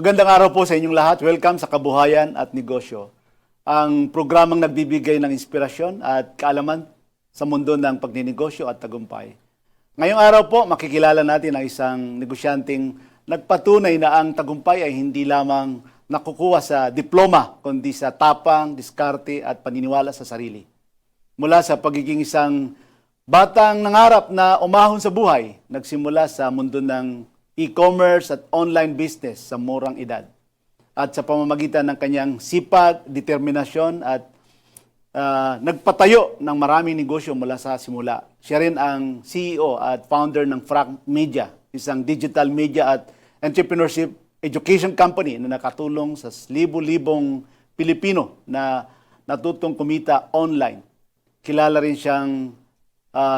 Magandang araw po sa inyong lahat. Welcome sa Kabuhayan at Negosyo. Ang programang nagbibigay ng inspirasyon at kaalaman sa mundo ng pagninegosyo at tagumpay. Ngayong araw po, makikilala natin ang isang negosyanteng nagpatunay na ang tagumpay ay hindi lamang nakukuha sa diploma, kundi sa tapang, diskarte at paniniwala sa sarili. Mula sa pagiging isang batang nangarap na umahon sa buhay, nagsimula sa mundo ng e-commerce at online business sa murang edad. At sa pamamagitan ng kanyang sipag, determinasyon at nagpatayo ng maraming negosyo mula sa simula. Siya rin ang CEO at founder ng Frank Media, isang digital media at entrepreneurship education company na nakatulong sa libu-libong Pilipino na natutong kumita online. Kilala rin siyang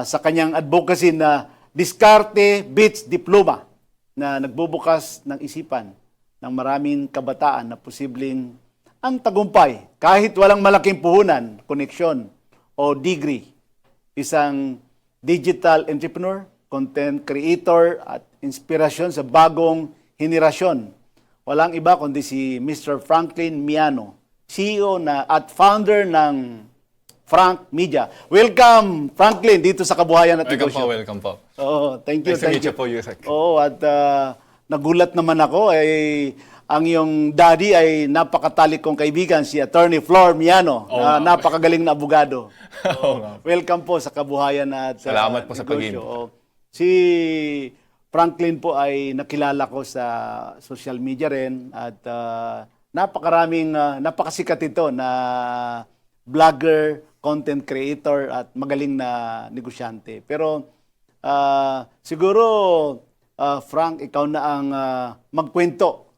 sa kanyang advocacy na Diskarte Beats Diploma, na nagbubukas ng isipan ng maraming kabataan na posibleng ang tagumpay kahit walang malaking puhunan, koneksyon o degree. Isang digital entrepreneur, content creator at inspirasyon sa bagong henerasyon. Walang iba kundi si Mr. Franklin Miano, CEO at founder ng Frank Media. Welcome, Franklin, dito sa Kabuhayan at Negosyo. Welcome po. Oo, thank you. Nice to meet you po, Yusek. Oo, at nagulat naman ako, ang iyong daddy ay napakatalik kong kaibigan, si Attorney Flor Miano, na napakagaling na abogado. Welcome po sa Kabuhayan at Salamat po sa Negosyo. pag-invite. Si Franklin po ay nakilala ko sa social media rin at napakasikat ito na vlogger, content creator at magaling na negosyante. Pero siguro, Frank, ikaw na ang magkwento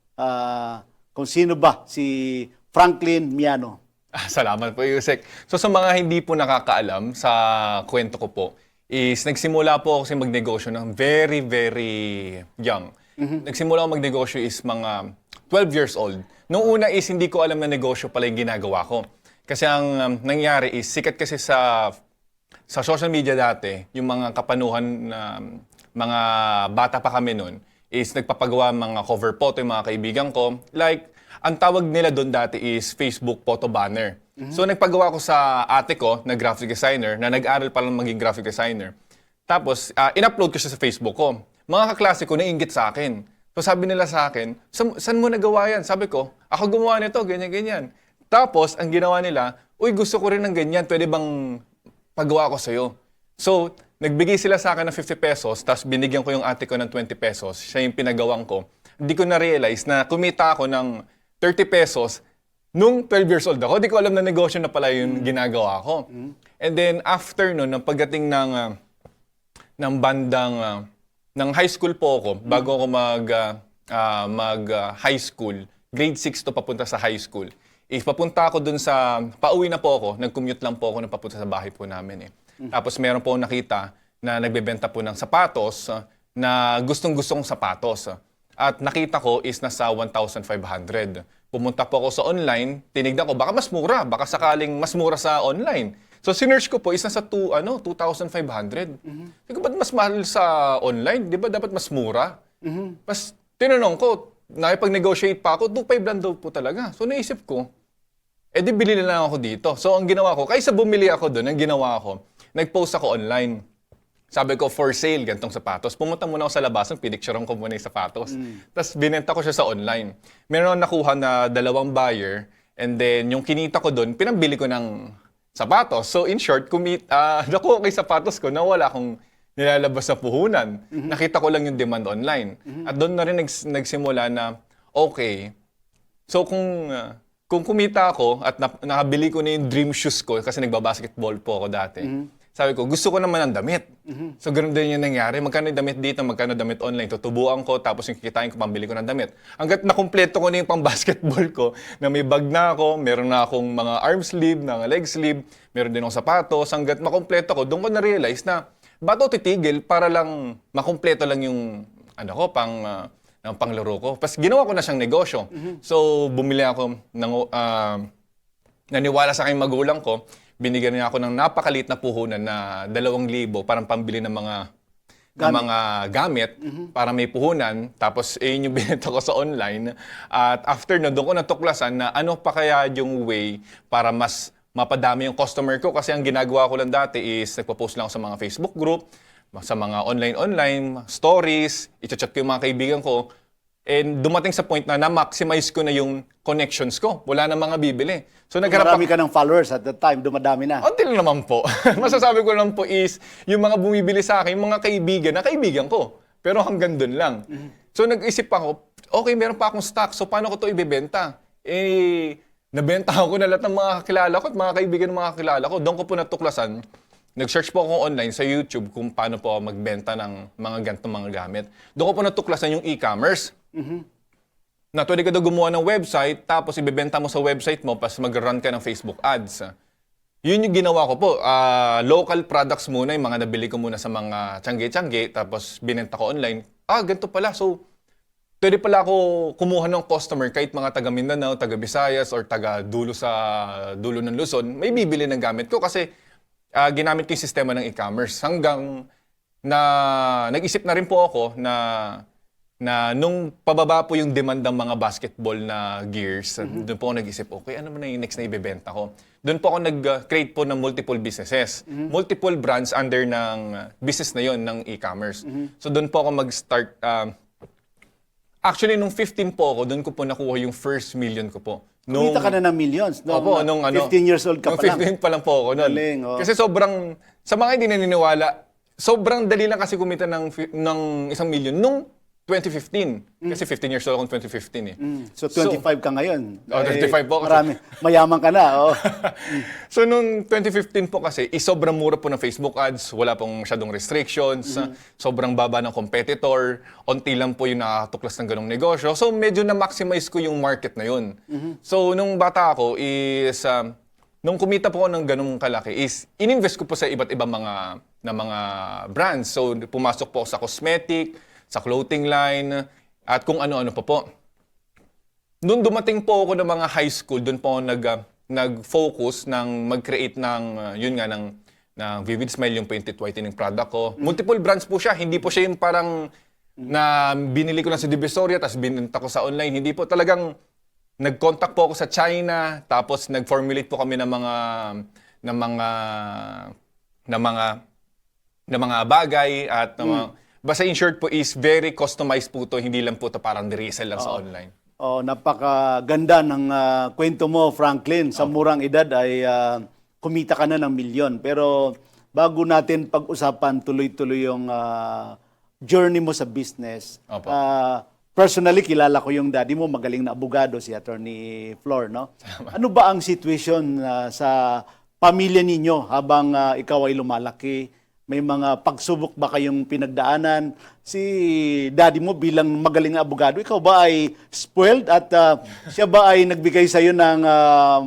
kung sino ba si Franklin Miano. Salamat po, Yusek. So sa mga hindi po nakakaalam sa kwento ko po, is nagsimula po ako kasi magnegosyo ng very, very young. Nagsimula ako magnegosyo is mga 12 years old. Noong una is hindi ko alam na negosyo pala yung ginagawa ko. Kasi ang nangyari is, sikat kasi sa social media dati, yung mga kapanuhan na mga bata pa kami noon, is nagpapagawa mga cover photo yung mga kaibigan ko. Like, ang tawag nila doon dati is Facebook photo banner. So, nagpagawa ko sa ate ko na graphic designer, na nag-aral pa lang maging graphic designer. Tapos, in-upload ko siya sa Facebook ko. Mga kaklase ko nainggit sa akin. So, sabi nila sa akin, saan mo nagawa yan? Sabi ko, ako gumawa nito, ganyan-ganyan. Tapos, ang ginawa nila, uy, gusto ko rin ng ganyan, pwede bang pagawa ko sa'yo? So, nagbigay sila sa akin ng 50 pesos, tapos binigyan ko yung ate ko ng 20 pesos. Siya yung pinagawang ko. Hindi ko na-realize na kumita ako ng 30 pesos nung 12 years old ako. Hindi ko alam na negosyo na pala yung ginagawa ko. And then, after nun, ng pagdating ng bandang, ng high school po ako, bago ako mag-high school, grade 6 to papunta sa high school, papunta ako dun sa, pauwi na po ako, nag-commute lang po ako na papunta sa bahay po namin. Tapos meron po nakita na nagbebenta po ng sapatos na gustong-gusto kong sapatos. At nakita ko is nasa 1,500. Pumunta po ako sa online, tinignan ko, baka mas mura, baka sakaling mas mura sa online. So sinearch ko po is nasa 2,500. Sabi ko, ba't mas mahal sa online? Di ba dapat mas mura? Mas tinanong ko, nakipag-negotiate pa ako, 2,500 lang daw po talaga. So naisip ko, di bili na lang ako dito. So ang ginawa ko, kaysa bumili ako doon, ang ginawa ko, nag-post ako online. Sabi ko, for sale, gantong sapatos. Pumunta muna ako sa labasan, pinicturean ko muna yung sapatos. Tapos binenta ko siya sa online. Meron akong nakuha na 2 buyer, and then yung kinita ko doon, pinambili ko ng sapatos. So in short, nakuha ko yung sapatos ko na wala akong nilalabas na puhunan. Nakita ko lang yung demand online. At doon na rin nagsimula na, okay, so kung kumita ako at nakabili ko na yung dream shoes ko, kasi nagbabasketball po ako dati, sabi ko, gusto ko naman ng damit. So ganoon din yung nangyari. Magkano yung damit dito, magkano damit online. Tutubuan ko, tapos yung kikitain ko, pambili ko ng damit. Hanggat nakumpleto ko na yung pang-basketball ko, na may bag na ako, meron na akong mga arm sleeve, mga leg sleeve, meron din akong sapatos. Hanggat makumpleto ko, doon ko na-realize na, ba't ako titigil para lang makumpleto lang yung panglaro ko. Pas ginawa ko na siyang negosyo. So bumili ako ng naniwala sa aking magulang ko, binigyan niya ako ng napakaliit na puhunan na 2,000 parang pambili ng mga ng mga gamit para may puhunan. Tapos, yun yung binenta ko sa online. At after na, doon ko natuklasan na ano pa kaya yung way para mas mapadami yung customer ko. Kasi ang ginagawa ko lang dati is nagpo-post lang ako sa mga Facebook group, sa mga online stories, i-chat ko yung mga kaibigan ko. And dumating sa point na na-maximize ko na yung connections ko. Wala na mga bibili. So, nagharap Marami ka ng followers at that time, dumadami na. Until naman po. Masasabi ko lang po is, yung mga bumibili sa akin, mga kaibigan na kaibigan ko. Pero hanggang dun lang. So nag-isip ako, okay, meron pa akong stock. So paano ko to ibebenta? Nabenta ko na lahat ng mga kakilala ko at mga kaibigan ng mga kakilala ko. Doon ko po natuklasan. Nag-search po ako online sa YouTube kung paano po ako magbenta ng mga ganitong mga gamit. Doon ko po natuklasan yung e-commerce. Na pwede ka daw gumawa ng website, tapos ibebenta mo sa website mo, pas mag-run ka ng Facebook ads. Yun yung ginawa ko po. Local products muna, yung mga nabili ko muna sa mga tiyangge-tiyangge, tapos binenta ko online. Ganito pala. So, pwede pala ako kumuha ng customer kahit mga taga Mindanao, taga Visayas, or taga dulo sa dulo ng Luzon, may bibili ng gamit ko kasi ginamit ko yung sistema ng e-commerce. Hanggang na nag-isip na rin po ako na nung pababa po yung demand ng mga basketball na gears, doon po ako nag-isip, okay, ano man na yung next na ibebenta ko? Doon po ako nag-create po ng multiple businesses. Multiple brands under ng business na yon ng e-commerce. So doon po ako mag-start. Actually, nung 15 po ako, doon ko po nakuha yung first million ko po. Kumita ka na ng millions. Opo, nung 15 years old ka pa lang. 15 pa lang po ako noon. Galing, oh. Kasi sobrang, sa mga hindi naniniwala, sobrang dali lang kasi kumita ng 1 million nung 2015. Kasi 15 years old akong 2015 eh. So 25 ka ngayon. 25 po ako. Marami. Mayaman ka na. Oh. So nung 2015 po kasi, sobrang mura po ng Facebook ads, wala pong masyadong restrictions, sobrang baba ng competitor, onti lang po yung nakatuklas ng ganong negosyo. So medyo na-maximize ko yung market na yun. So nung bata ako is, nung kumita po ako ng ganong kalaki is, ininvest ko po sa iba't ibang mga brands. So pumasok po ako sa cosmetic, sa clothing line, at kung ano-ano pa po. Noon dumating po ako ng mga high school, doon po ako nag-focus ng mag-create ng, yun nga, ng Vivid Smile, yung painted whitening product ko. Multiple brands po siya, hindi po siya yung parang na binili ko lang sa Divisoria, tapos binenta ko sa online. Hindi po, talagang nag-contact po ako sa China, tapos nag-formulate po kami ng mga bagay at basta in short po is very customized po to, hindi lang po to parang resell lang sa online. Napakaganda ng kwento mo, Franklin. Sa murang edad ay kumita ka na ng milyon. Pero bago natin pag-usapan tuloy-tuloy yung journey mo sa business, personally, kilala ko yung daddy mo, magaling na abogado, si Attorney Flor, no? Ano ba ang situation sa pamilya ninyo habang ikaw ay lumalaki? May mga pagsubok ba kayong pinagdaanan? Si daddy mo bilang magaling na abogado, ikaw ba ay spoiled at siya ba ay nagbigay sa'yo ng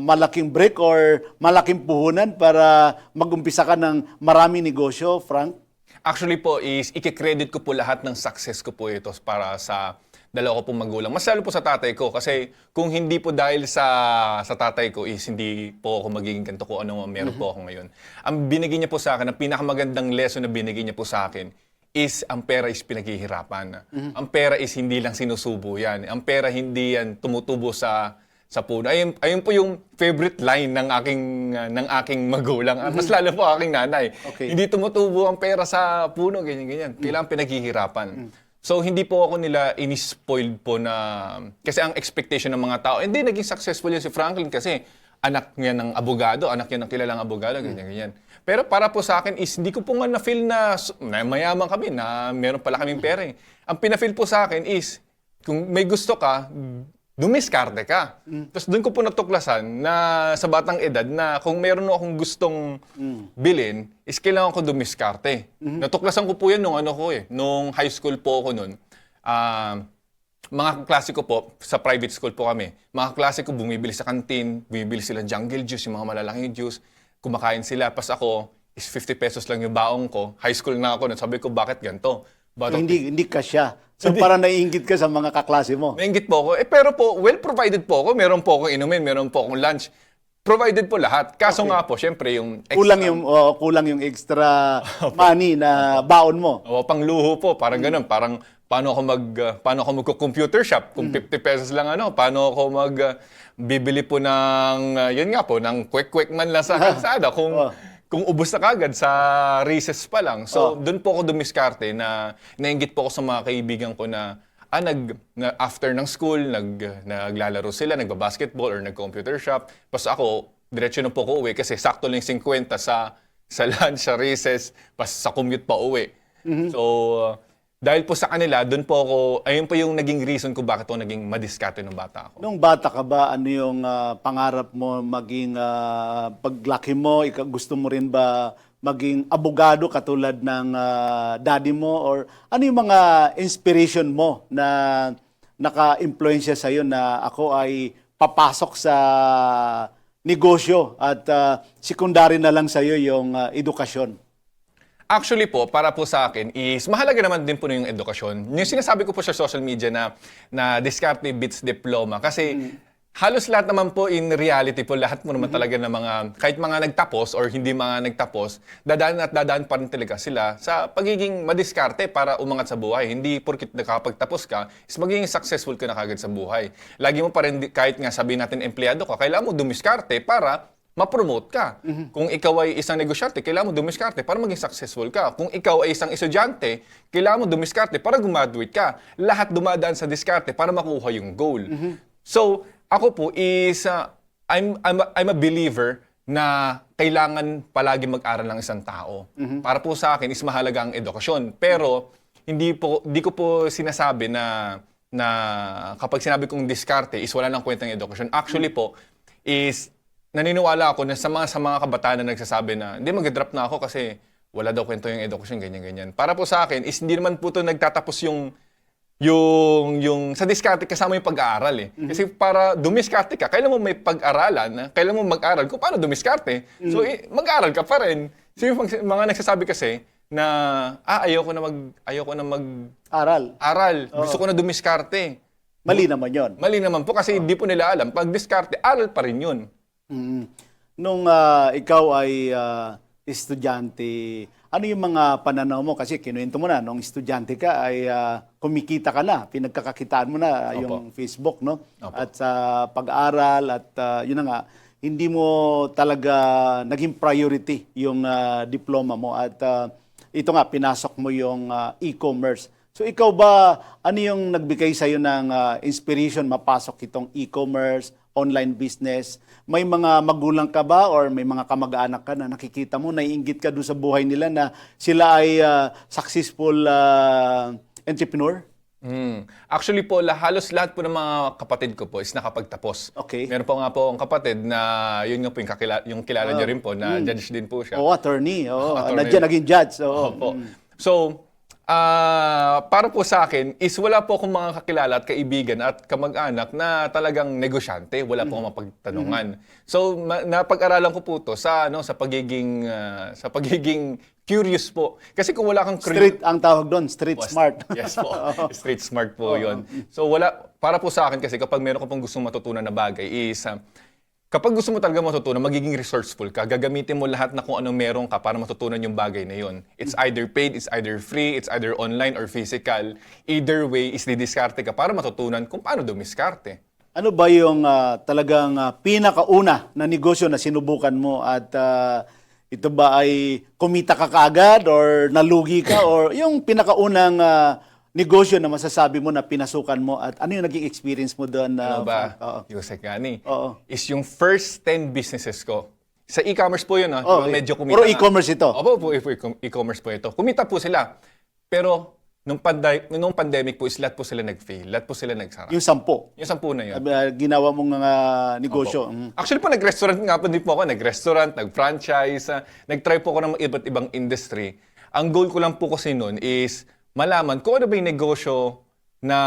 malaking break or malaking puhunan para mag-umpisa ka ng maraming negosyo, Frank? Actually po is i-credit ko po lahat ng success ko po ito para sa dalawa ko pong magulang. Mas lalo po sa tatay ko kasi kung hindi po dahil sa tatay ko is hindi po ako magiging ganito kung ano meron po ako ngayon. Ang binigay niya po sa akin, ang pinakamagandang lesson na binigay niya po sa akin is ang pera is pinaghihirapan. Ang pera is hindi lang sinusubo yan. Ang pera hindi yan tumutubo sa puno. Ayun po yung favorite line ng aking magulang. Mas lalo po aking nanay. Okay. Hindi tumutubo ang pera sa puno, ganyan-ganyan. Kailangan pinaghihirapan. So, hindi po ako nila in-spoiled po na... Kasi ang expectation ng mga tao, hindi, naging successful yun si Franklin kasi anak niya ng abogado, anak niya ng kilalang abogado, ganyan-ganyan. Pero para po sa akin is, hindi ko po nga na-feel na mayaman kami, na meron pala kaming pera eh. Ang pina-feel po sa akin is, kung may gusto ka, dumiskarte ka. Tapos doon ko po natuklasan na sa batang edad na kung meron akong gustong bilhin, is kailangan ko dumiskarte. Natuklasan ko po yan nung high school po ako noon. Mga klase ko po, sa private school po kami, mga klase ko bumibili sa kantin, bumibili sila jungle juice, yung mga malalaking juice, kumakain sila. Pas ako, is 50 pesos lang yung baong ko. High school na ako, sabi ko, bakit ganito? Hindi ka siya. So parang naiinggit ka sa mga kaklase mo. Nainggit po ako. Pero po, well provided po ako. Meron po akong inumin, meron po akong lunch. provided po lahat. Kaso nga po, syempre yung Kulang yung extra money na baon mo. pangluho po, parang ganun. Parang paano ako magko-computer shop kung 50 pesos lang paano ako bibili po ng yun nga po ng quick man lang sa kalsada kung ubos na kagad sa recess pa lang. So doon po ako dumiskarte na nainggit po ako sa mga kaibigan ko na after ng school, naglalaro sila, nagba-basketball or nag-computer shop. Tapos ako, diretso na po ako uwi kasi sakto lang 50 sa lunch, sa recess, pas sa commute pa uwi. So, dahil po sa kanila, doon po ako, ayun po yung naging reason ko bakit ako naging madiskarte nung bata ako. Nung bata ka ba, ano yung pangarap mo maging paglaki mo? Gusto mo rin ba maging abogado katulad ng daddy mo? Or ano yung mga inspiration mo na naka-impluensya sa'yo na ako ay papasok sa negosyo at secondary na lang sa'yo yung edukasyon? Actually po, para po sa akin is mahalaga naman din po yung edukasyon. Yung sinasabi ko po sa social media na diskarte beats diploma kasi halos lahat naman po in reality po, lahat mo naman talaga ng mga, kahit mga nagtapos or hindi mga nagtapos, dadaan pa rin talaga sila sa pagiging madiskarte para umangat sa buhay. Hindi porkit nakapagtapos ka, is magiging successful ka na kagad sa buhay. Lagi mo pa rin, kahit nga sabihin natin empleyado ka, kailangan mo dumiskarte para ma-promote ka. Kung ikaw ay isang negosyante, kailangan mo dumiskarte para maging successful ka. Kung ikaw ay isang estudyante, kailangan mo dumiskarte para graduate ka. Lahat dumadaan sa diskarte para makuha yung goal. So, ako po is, I'm a believer na kailangan palagi mag-aral ng isang tao. Para po sa akin is mahalaga ang edukasyon. Pero, hindi ko po sinasabi na kapag sinabi kong diskarte is wala nang kwentang edukasyon. Actually po, is naniniwala ako na sa mga kabataan na nagsasabi na hindi mag-drop na ako kasi wala daw kwento yung edukasyon, ganyan-ganyan. Para po sa akin is hindi naman po ito nagtatapos yung sa diskarte kasama yung pag-aaral eh. Kasi para dumiskarte ka, kailan mo may pag-aralan, kailan mo mag-aral kung paano dumiskarte. So mag-aral ka pa rin. So yung mga nagsasabi kasi na ayoko na mag-aral. Gusto ko na dumiskarte. Mali naman yon. Mali naman po kasi hindi po nila alam. Pag diskarte, aral pa rin yun. Nung ikaw ay estudyante, ano yung mga pananaw mo? Kasi kinuwento mo na, nung estudyante ka ay kumikita ka na, pinagkakakitaan mo na yung Facebook, no? Opo. At sa pag-aaral at yun na nga, hindi mo talaga naging priority yung diploma mo at ito nga, pinasok mo yung e-commerce. So ikaw ba, ano yung nagbigay sa'yo ng inspiration mapasok itong e-commerce, online business? May mga magulang ka ba or may mga kamag-anak ka na nakikita mo, naiinggit ka doon sa buhay nila na sila ay successful entrepreneur? Actually po, halos lahat po ng mga kapatid ko po is nakapagtapos. Okay. Meron po nga po ang kapatid na yun nga po yung kilala niyo rin po na judge din po siya. Oo, attorney. Oo, Attorney. nandiyan naging judge. Oo. Opo. So, para po sa akin, is wala po akong mga kakilala at kaibigan at kamag-anak na talagang negosyante. Wala po akong mapagtanungan. So, napag-aralan ko po to sa pagiging curious po. Kasi kung wala kang Street ang tawag doon, street smart. Yes po. Street smart po yun. So, para po sa akin kasi kapag meron ka pong gustong matutunan na bagay is, kapag gusto mo talaga matutunan, magiging resourceful ka. Gagamitin mo lahat na kung anong meron ka para matutunan yung bagay na yun. It's either paid, it's either free, it's either online or physical. Either way, is didiskarte ka para matutunan kung paano dumiskarte. Ano ba yung talagang pinakauna na negosyo na sinubukan mo at ito ba ay kumita ka kaagad or nalugi ka or yung pinakaunang negosyo na masasabi mo na pinasukan mo at ano yung naging experience mo doon? Ano ba, Oo. Yusek Gani? Oo. Is yung first 10 businesses ko. Sa e-commerce po yun, Oh, medyo kumita. puro e-commerce ito? Opo, po e-commerce po ito. Kumita po sila. Pero nung pandemic po, is lahat po sila nag-fail. Lahat po sila nagsara. Yung 10. Yung 10 na yun. Ginawa mong negosyo. Actually po, nag-restaurant nga po din po ako. Nag-restaurant, nag-franchise, nag-try po ako ng iba't ibang industry. Ang goal ko lang po kasi noon is malaman kung ano ba yung negosyo na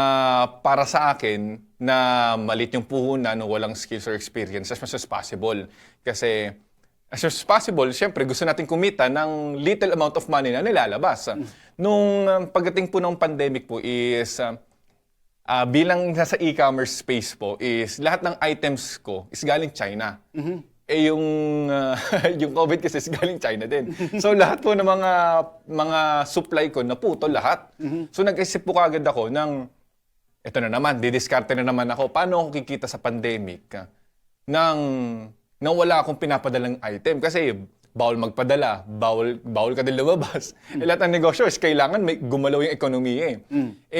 para sa akin na malit yung puhunan o walang skills or experience as much as possible. Kasi as much as possible, syempre gusto natin kumita ng little amount of money na nilalabas. Nung pagdating po ng pandemic po is bilang nasa e-commerce space po is lahat ng items ko is galing China. yung yung COVID kasi is galing China din. So lahat po ng mga supply ko naputol lahat. So nag-isip po kaagad ako ng ito na naman, didiskarte na naman ako. Paano ako kikita sa pandemic nang wala akong pinapadalang item? Kasi bawal magpadala, bawal ka din lumabas. Lahat ng negosyo is kailangan may gumalaw yung ekonomiya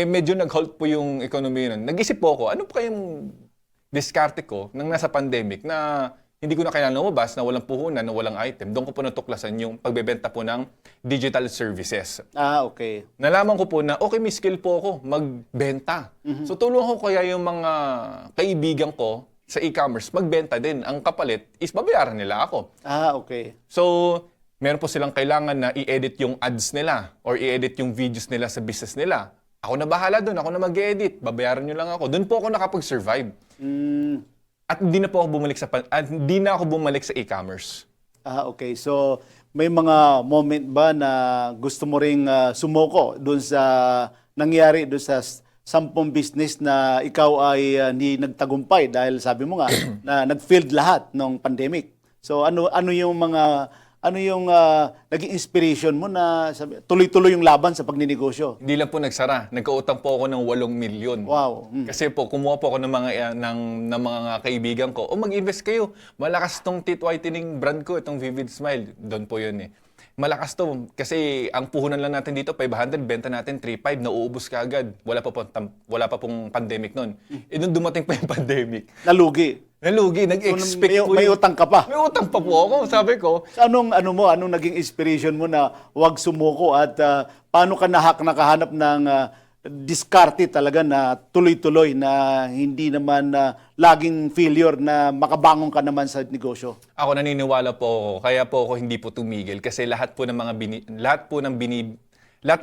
medyo nag-halt po yung ekonomiya nun. Nag-isip po ako, ano pa kayong diskarte ko nang nasa pandemic na hindi ko na kailangan lumabas, na walang puhunan, na walang item. Doon ko po natuklasan yung pagbebenta po ng digital services. Okay. Nalaman ko po na okay, may skill po ako magbenta. So tulungan ko kaya yung mga kaibigan ko sa e-commerce magbenta din. Ang kapalit is babayaran nila ako. Okay. So meron po silang kailangan na i-edit yung ads nila or i-edit yung videos nila sa business nila. Ako na bahala doon, ako na mag-edit, babayaran nyo lang ako. Doon po ako nakapag-survive. At hindi na ako bumalik sa e-commerce. Okay. So, may mga moment ba na gusto mo ring sumuko doon sa nangyari doon sa 10 business na ikaw ay hindi nagtagumpay dahil sabi mo nga na nag-failed lahat ng pandemic. So, ano yung naging inspiration mo na tuloy-tuloy yung laban sa pagninegosyo? Hindi lang po nagsara. Nagkautang po ako ng 8 milyon. Wow. Kasi po, kumuha po ako ng mga kaibigan ko. Mag-invest kayo. Malakas tong teeth whitening brand ko, itong Vivid Smile. Doon po yun Malakas to. Kasi ang puhunan lang natin dito, 500, benta natin 3,500, nauubos ka agad. Wala pa pong pandemic nun. Nung dumating pa yung pandemic. Nalugi, nag-expect so, may utang ka pa. May utang pa po ako, sabi ko. So, anong naging inspiration mo na wag sumuko at paano ka nakahanap ng diskarte talaga na tuloy-tuloy na hindi naman laging failure na makabangon ka naman sa negosyo? Ako naniniwala po ako, kaya po ako hindi po tumigil kasi lahat ng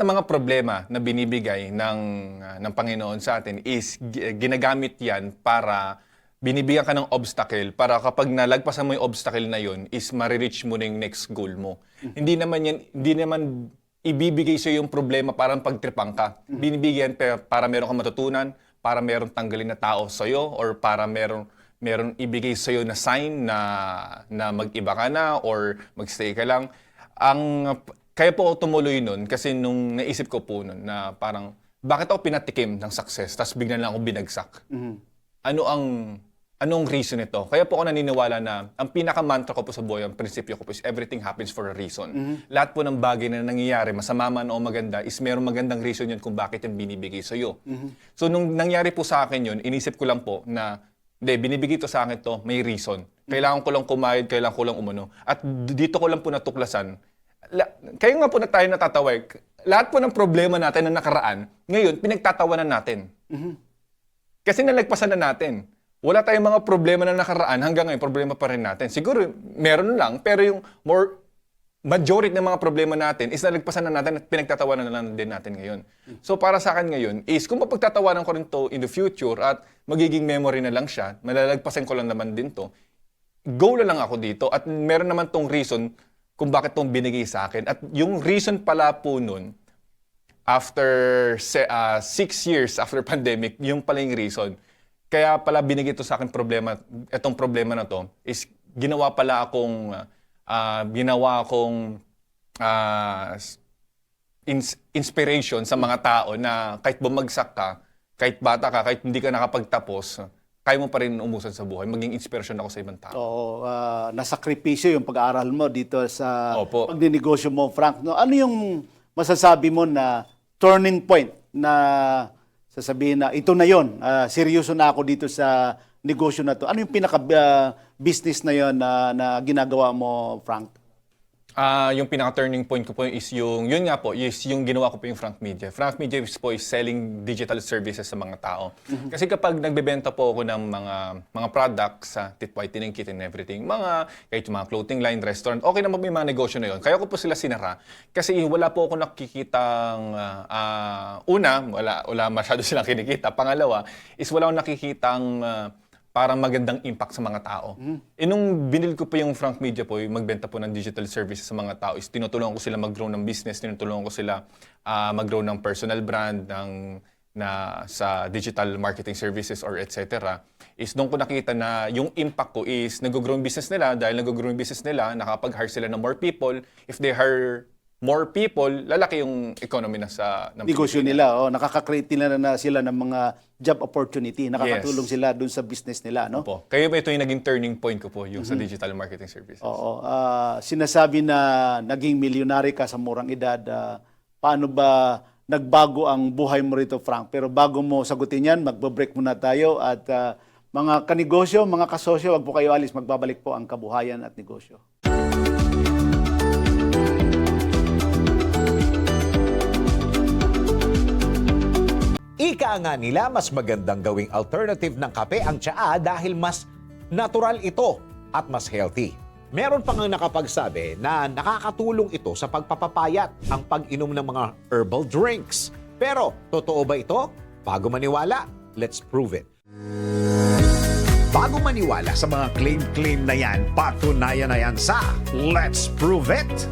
mga problema na binibigay ng Panginoon sa atin is ginagamit yan para binibigyan ka ng obstacle para kapag nalagpasan mo yung obstacle na yun is marireach mo na yung next goal mo. Hindi naman ibibigay sa yung problema para pagtripang ka. Binibigyan para meron kang matutunan, para meron tanggalin na tao sa iyo or para meron ibigay sa iyo na sign na mag-iba ka na or magstay ka lang. Kaya po ako tumuloy nun kasi nung naisip ko po nun na parang bakit ako pinatikim ng success tapos bigla lang ako binagsak. Anong reason ito? Kaya po ako naniniwala na ang pinaka-mantra ko po sa buhay, ang prinsipyo ko po is everything happens for a reason. Lahat po ng bagay na nangyayari, masama man o maganda, is mayroong magandang reason yun kung bakit yung binibigay sa iyo. So nung nangyari po sa akin yun, inisip ko lang po na binibigay to sa akin to, may reason. Kailangan ko lang kumayad, kailangan ko lang umano. At dito ko lang po natuklasan. Kaya nga po na tayo natatawa. Lahat po ng problema natin na nakaraan, ngayon, pinagtatawanan natin. Kasi nalagpasan na natin. Wala tayong mga problema na nakaraan, hanggang ngayon, problema pa rin natin. Siguro, meron lang, pero yung majority ng mga problema natin is nalagpasan na natin at pinagtatawanan na lang din natin ngayon. So para sa akin ngayon is kung mapagtatawanan ko rin to in the future at magiging memory na lang siya, malalagpasan ko lang naman din to, go na lang ako dito at meron naman tong reason kung bakit tong binigay sa akin. At yung reason pala po nun, after 6 years after pandemic, yung pala yung reason. Kaya pala binigay ito sa akin itong problema na to is ginawa akong inspiration sa mga tao na kahit bumagsak ka, kahit bata ka, kahit hindi ka nakapagtapos, kaya mo pa rin umusan sa buhay. Maging inspirasyon ako sa ibang tao. Oo, nasakripisyo yung pag-aaral mo dito sa Opo. pagninegosyo mo, Frank. No, ano yung masasabi mo na turning point na sasabihin na ito na yon, seryoso na ako dito sa negosyo na to? Ano yung pinaka-business na yon na ginagawa mo, Frank? Yung pinaka-turning point ko po is yun nga po, is yung ginawa ko po yung Frank Media. Frank Media po is selling digital services sa mga tao. Kasi kapag nagbebenta po ako ng mga products sa teeth whitening kit and everything, kahit yung mga clothing line, restaurant, okay naman po yung mga negosyo na yun. Kaya ko po sila sinara. Kasi wala po ako nakikitang, wala masyado silang kinikita. Pangalawa, is wala akong nakikitang parang magandang impact sa mga tao. Nung binil ko pa yung Frank Media po, yung magbenta po ng digital services sa mga tao, is tinutulungan ko sila mag-grow ng business, tinutulungan ko sila mag-grow ng personal brand, na sa digital marketing services or etc. is doon ko nakita na yung impact ko is nag-grow yung business nila. Dahil nag-grow yung business nila, nakapag-hire sila ng more people. If they hire more people, lalaki yung economy na sa ng Negosyo Pilipinas. nila, nakaka-create na sila ng mga job opportunity. Nakakatulong sila dun sa business nila, no? Po. Kaya ito yung naging turning point ko po, yung sa digital marketing services. Oo. Sinasabi na naging milyonary ka sa murang edad. Paano ba nagbago ang buhay mo rito, Frank? Pero bago mo sagutin yan, magbe-break muna tayo. At mga kanegosyo, mga kasosyo, wag po kayo alis. Magbabalik po ang kabuhayan at negosyo. Ika nga nila, mas magandang gawing alternative ng kape ang tsaa dahil mas natural ito at mas healthy. Meron pa nga nakapagsabi na nakakatulong ito sa pagpapapayat ang pag-inom ng mga herbal drinks. Pero, totoo ba ito? Bago maniwala, let's prove it. Bago maniwala sa mga claim-claim na yan, patunayan na yan sa Let's Prove It!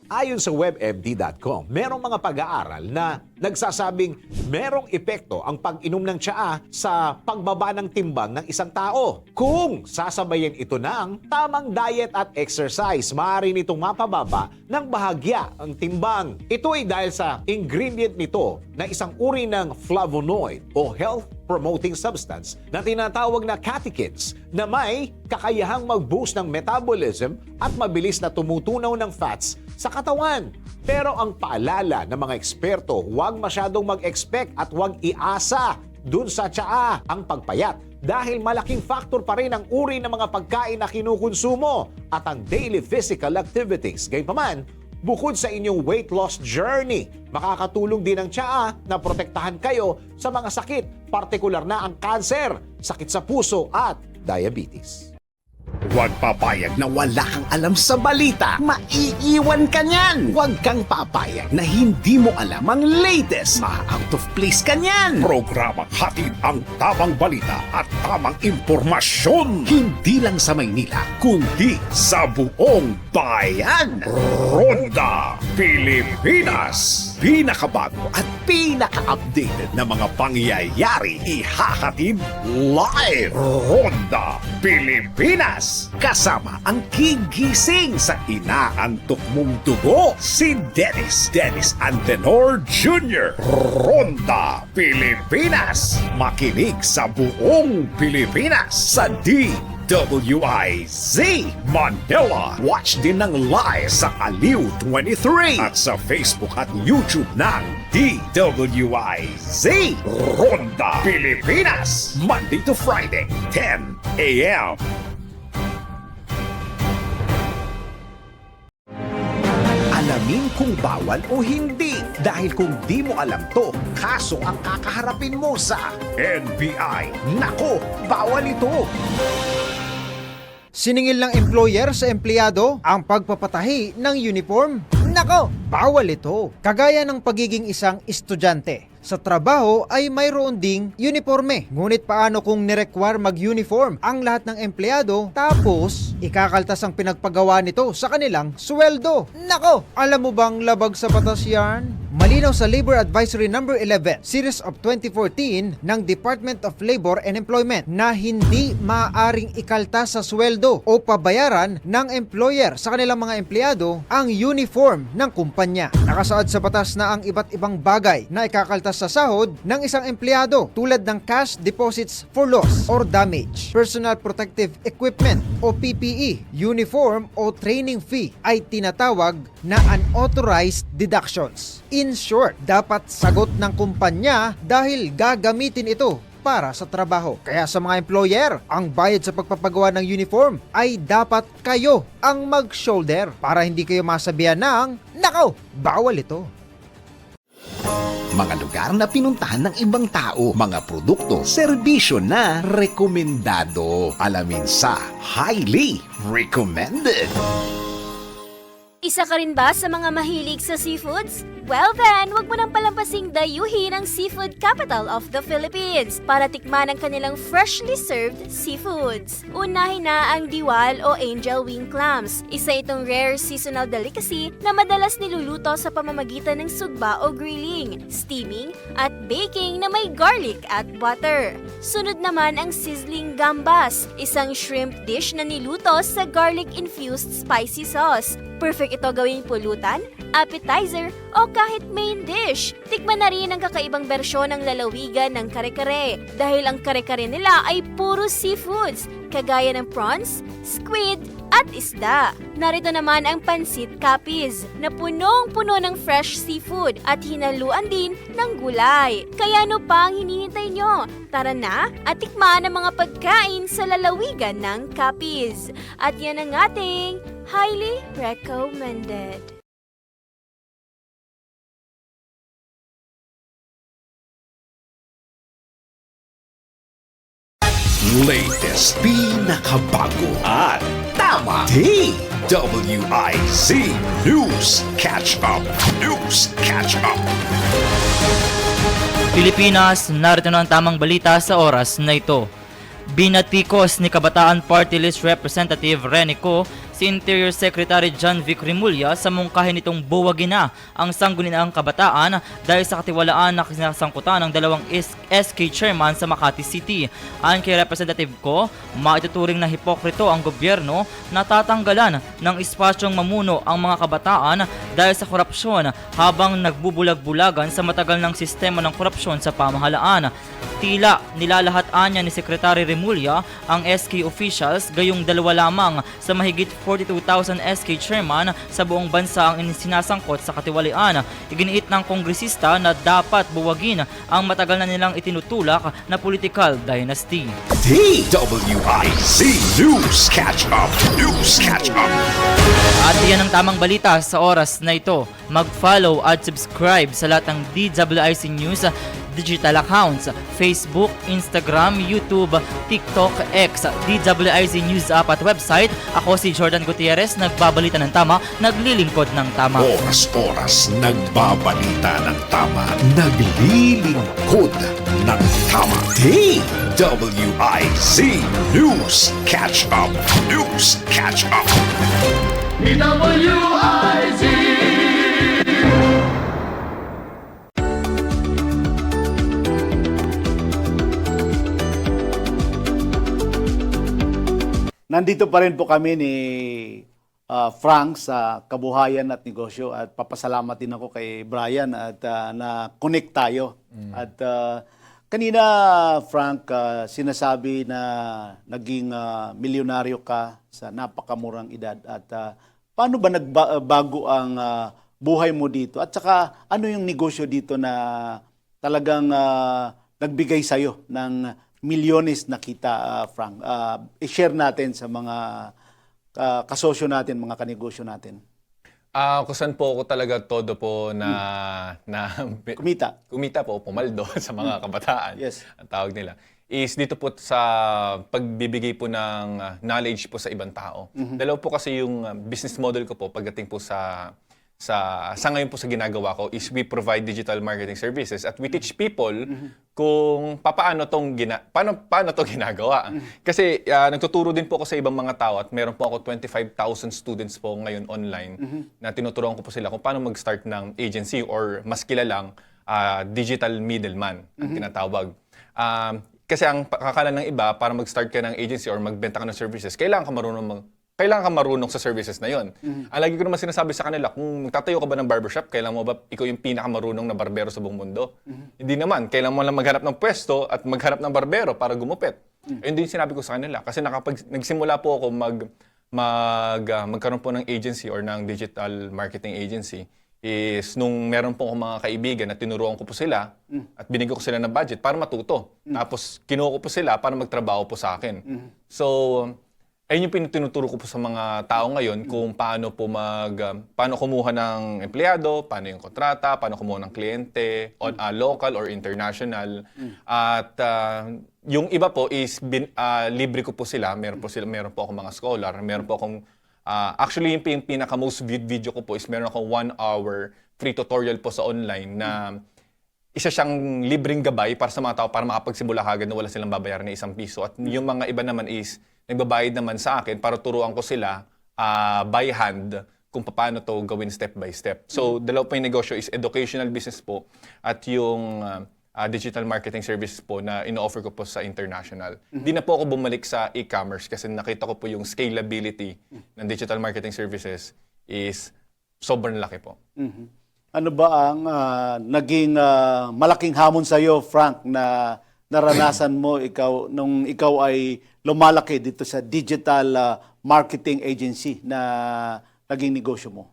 Ayon sa WebMD.com, merong mga pag-aaral na nagsasabing merong epekto ang pag-inom ng tsaa sa pagbaba ng timbang ng isang tao. Kung sasabayin ito ng tamang diet at exercise, maaari nitong mapababa ng bahagya ang timbang. Ito ay dahil sa ingredient nito na isang uri ng flavonoid o health-promoting substance na tinatawag na catechins na may kakayahang mag-boost ng metabolism at mabilis na tumutunaw ng fats sa katawan. Pero ang paalala ng mga eksperto, huwag masyadong mag-expect at huwag iasa dun sa tsaa ang pagpayat dahil malaking factor pa rin ang uri ng mga pagkain na kinukonsumo at ang daily physical activities. Gayunpaman, bukod sa inyong weight loss journey, makakatulong din ang tsaa na protektahan kayo sa mga sakit, partikular na ang kanser, sakit sa puso at diabetes. Huwag papayag na wala kang alam sa balita. Maiiwan ka niyan. Huwag kang papayag na hindi mo alam ang latest. Ma-out of place ka niyan. Programang hatid ang tamang balita at tamang impormasyon. Hindi lang sa Maynila, kundi sa buong bayan. Ronda Pilipinas. Pinakabago at pinaka-updated na mga pangyayari ihahatid live. Ronda Pilipinas. Kasama ang gigising sa inaantok mong dugo, si Dennis Antenor Jr. Ronda Pilipinas. Makinig sa buong Pilipinas sa DWIZ Manila. Watch din ng live sa Aliw 23 at sa Facebook at YouTube ng DWIZ Ronda Pilipinas. Monday to Friday, 10 a.m. Alamin kung bawal o hindi. Dahil kung di mo alam to, kaso ang kakaharapin mo sa NBI. Nako, bawal ito. Siningil ng employer sa empleyado ang pagpapatahi ng uniform. Nako, bawal ito. Kagaya ng pagiging isang estudyante. Sa trabaho ay mayroon ding uniforme. Ngunit paano kung nirequire mag-uniform ang lahat ng empleyado tapos ikakaltas ang pinagpagawa nito sa kanilang sweldo? Nako, alam mo bang labag sa batas yan? Malinaw sa Labor Advisory No. 11, Series of 2014 ng Department of Labor and Employment na hindi maaaring ikaltas sa sweldo o pabayaran ng employer sa kanilang mga empleyado ang uniform ng kumpanya. Nakasaad sa batas na ang iba't ibang bagay na ikakaltas sa sahod ng isang empleyado tulad ng cash deposits for loss or damage, personal protective equipment o PPE, uniform o training fee ay tinatawag na unauthorized deductions. In short, dapat sagot ng kumpanya dahil gagamitin ito para sa trabaho. Kaya sa mga employer, ang bayad sa pagpapagawa ng uniform ay dapat kayo ang mag-shoulder para hindi kayo masabihan ng, nako, bawal ito. Mga lugar na pinuntahan ng ibang tao, mga produkto, serbisyo na rekomendado. Alamin sa Highly Recommended. Isa ka rin ba sa mga mahilig sa seafoods? Well then, wag mo nang palampasing dayuhin ang seafood capital of the Philippines para tikman ang kanilang freshly served seafoods. Unahin na ang diwal o angel wing clams. Isa itong rare seasonal delicacy na madalas niluluto sa pamamagitan ng sugba o grilling, steaming, at baking na may garlic at butter. Sunod naman ang sizzling gambas, isang shrimp dish na niluto sa garlic-infused spicy sauce. Perfect ito gawing pulutan, appetizer, o kahit main dish. Tikman na rin ang kakaibang bersyon ng lalawigan ng kare-kare dahil ang kare-kare nila ay puro seafoods, kagaya ng prawns, squid, at isda. Narito naman ang pansit capis na punong-puno ng fresh seafood at hinaluan din ng gulay. Kaya ano pa ang hinihintay nyo? Tara na at tikman ang mga pagkain sa lalawigan ng Capiz. At yan ang ating highly recommended. Latest, pinakabago at tama. DWIZ News Catch Up. News Catch Up. Pilipinas, narito na ang tamang balita sa oras na ito. Binatikos ni Kabataan Party List Representative Rene Co si Interior Secretary John Vic Remulla sa mungkahin nitong buwagin na ang sangguniang kabataan dahil sa katiwalaan na kinasangkutan ng dalawang SK chairman sa Makati City. Ayon kay Representative Co, maituturing na hipokrito ang gobyerno na tatanggalan ng espasyong mamuno ang mga kabataan dahil sa korupsyon habang nagbubulag-bulagan sa matagal ng sistema ng korupsyon sa pamahalaan. Tila nilalahat-an niya ni Secretary Remulla ang SK officials gayong dalawa lamang sa mahigit 42,000 SK chairman sa buong bansa ang sinasangkot sa katiwalian. Iginiit ng kongresista na dapat buwagin ang matagal na nilang itinutulak na political dynasty. DWIZ News Catch Up. News Catch Up. At yan ang tamang balita sa oras na ito. Mag-follow at subscribe sa lahat ng DWIZ News digital accounts, Facebook, Instagram, YouTube, TikTok, X, DWIZ News app at website. Ako si Jordan Gutierrez, nagbabalita ng tama, naglilingkod ng tama. Oras-oras nagbabalita ng tama, naglilingkod ng tama. DWIZ News Catch Up. News Catch Up. Nandito pa rin po kami ni Frank sa Kabuhayan at Negosyo at papasalamat din ako kay Brian at na-connect tayo. At kanina, Frank, sinasabi na naging milyonaryo ka sa napakamurang edad at paano ba nagbago ang buhay mo dito? At saka ano yung negosyo dito na talagang nagbigay sa'yo ng milyones na kita, Frank? I-share natin sa mga kasosyo natin, mga kanegosyo natin. Kusan po ako talaga todo po na kumita po, pumaldo sa mga kabataan. Yes. Ang tawag nila is dito po sa pagbibigay po ng knowledge po sa ibang tao. Dalawa po kasi yung business model ko po pagdating po sa ngayon po sa ginagawa ko is we provide digital marketing services at we teach people kung paano to ginagawa. Kasi nagtuturo din po ako sa ibang mga tao at meron po ako 25,000 students po ngayon online na tinuturuan ko po sila kung paano mag-start ng agency or mas kilalang digital middleman ang tinatawag. Kasi ang kakala ng iba, para mag-start ka ng agency or magbenta ka ng services, kailangan ka marunong sa services na yon. Ang lagi ko naman sinasabi sa kanila, kung magtatayo ka ba ng barbershop, kailangan mo ba ikaw yung pinakamarunong na barbero sa buong mundo? Hindi naman. Kailangan mo lang maghanap ng pwesto at maghanap ng barbero para gumupit. Ayun din yung sinabi ko sa kanila. Kasi nagsimula po ako magkaroon po ng agency or ng digital marketing agency is nung meron po akong mga kaibigan na tinuruan ko po sila at binigyan ko sila ng budget para matuto. Tapos kinuha ko po sila para magtrabaho po sa akin. So, ayun yung tinuturo ko po sa mga tao ngayon kung paano kumuha ng empleyado, paano yung kontrata, paano kumuha ng kliyente, local or international. At yung iba po is libre ko po sila. Meron po ako mga scholar, meron po akong Actually, yung pinaka-most viewed video ko po is meron akong 1 hour free tutorial po sa online na isa siyang libreng gabay para sa mga tao para makapagsimula kagad na wala silang babayaran na ₱1. At yung mga iba naman is nagbabayad naman sa akin para turuan ko sila by hand kung paano to gawin step by step. So, dalawa po yung negosyo is educational business po at yung digital marketing services po na ino-offer ko po sa international. Hindi na po ako bumalik sa e-commerce kasi nakita ko po yung scalability ng digital marketing services is sobrang laki po. Ano ba ang naging malaking hamon sa iyo, Frank, na naranasan mo nung ikaw ay lumalaki dito sa digital marketing agency na naging negosyo mo?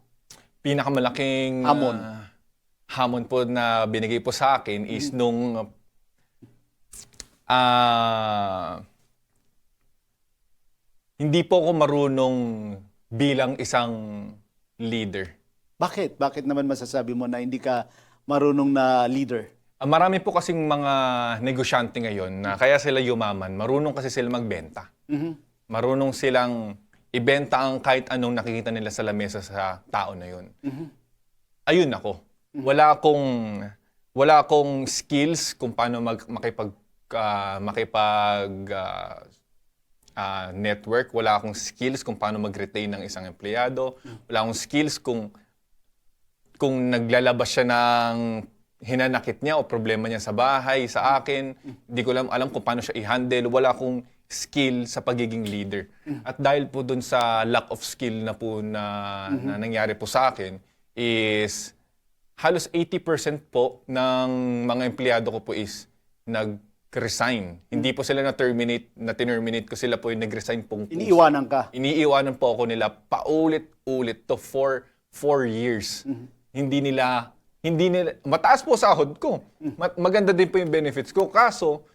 Pinakamalaking Hamon. Hamon po na binigay po sa akin is nung hindi po ako marunong bilang isang leader. Bakit? Bakit naman masasabi mo na hindi ka marunong na leader? Marami po kasing mga negosyante ngayon na kaya sila yumaman, marunong kasi sila magbenta. Marunong silang ibenta ang kahit anong nakikita nila sa lamesa sa tao na yun. Ayun ako. Wala akong skills kung paano network. Wala akong skills kung paano mag-retain ng isang empleyado. Wala akong skills kung naglalabas siya ng hinanakit niya o problema niya sa bahay, sa akin. Hindi ko alam kung paano siya i-handle. Wala akong skill sa pagiging leader. At dahil po dun sa lack of skill na po na nangyari po sa akin is halos 80% po ng mga empleyado ko po is nag-resign. Hindi po sila na-terminate ko sila po yung nag-resign pong Iniiwanan ka. Iniiwanan po ako nila paulit-ulit to 4 years. Hindi nila, mataas po sahod ko. Maganda din po yung benefits ko. Kaso,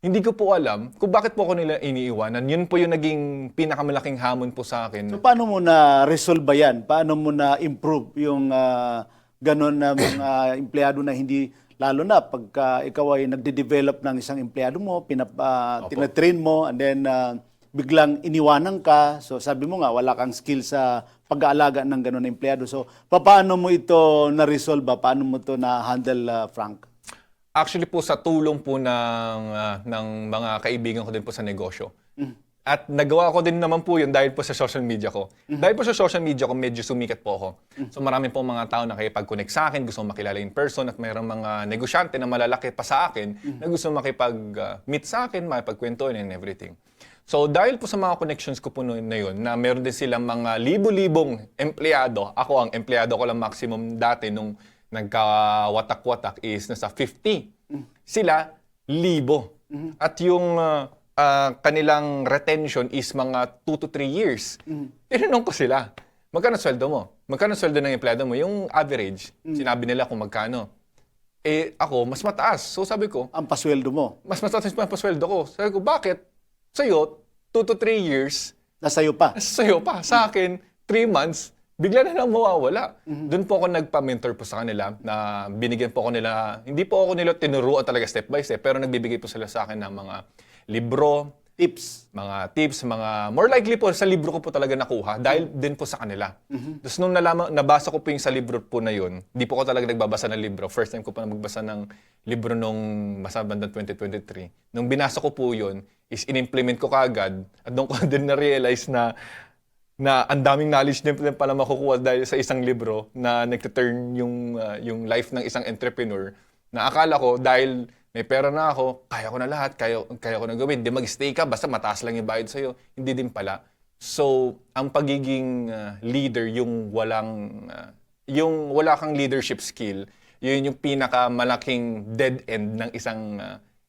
hindi ko po alam kung bakit po ako nila iniiwanan. Yun po yung naging pinakamalaking hamon po sa akin. So paano mo na-resolve ba yan? Paano mo na-improve yung ganon na mga empleyado na hindi, lalo na pagka ikaw ay nagde-develop ng isang empleyado mo, tinatrain mo, and then biglang iniwanan ka. So sabi mo nga, wala kang skill sa pag-aalaga ng ganon na empleyado. So paano mo ito na-resolve ba? Paano mo ito na-handle, Frank? Actually po sa tulong po ng mga kaibigan ko din po sa negosyo. At nagawa ko din naman po yun dahil po sa social media ko. Dahil po sa social media ko, medyo sumikat po ako. So marami po mga tao na nakipag-connect sa akin, gusto makilala in person, at mayroong mga negosyante na malalaki pa sa akin na gusto makipag-meet sa akin, makipagkwentuhan and everything. So dahil po sa mga connections ko po na yun, na meron din silang mga libo-libong empleyado. Ako, ang empleyado ko lang maximum dati nung nagkawatak-watak is nasa 50. Sila, 1,000. At yung kanilang retention is mga 2 to 3 years. Tinanong ko sila, magkano sweldo mo? Magkano sweldo ng empleyado mo? Yung average, sinabi nila kung magkano. Eh ako, mas mataas. So sabi ko, Ang pasweldo mo. mas mataas yung pasweldo ko. Sabi ko, bakit? Sa'yo, 2 to 3 years, Nasa'yo pa. sa'yo pa. Sa akin, 3 months, bigla na lang mawawala. Doon po ako nagpa-mentor po sa kanila na binigyan po ako nila, hindi po ako nila tinuruan talaga step by step, pero nagbibigay po sila sa akin ng mga libro, Tips. mga more likely po sa libro ko po talaga nakuha dahil din po sa kanila. Tapos nung nabasa ko po yung sa libro po na yun, di po ako talaga nagbabasa ng libro. First time ko pa magbasa ng libro nung basta bandang 2023. Nung binasa ko po yun, is in-implement ko kaagad at doon ko din na-realize na ang daming knowledge din pala makukuha dahil sa isang libro na nagte-turn yung life ng isang entrepreneur na akala ko dahil may pera na ako, kaya ko na lahat, kaya ko na gawin. Di mag-stay ka, basta mataas lang yung bayad sa'yo. Hindi din pala. So, ang pagiging leader, yung wala kang leadership skill, yun yung pinakamalaking dead end ng isang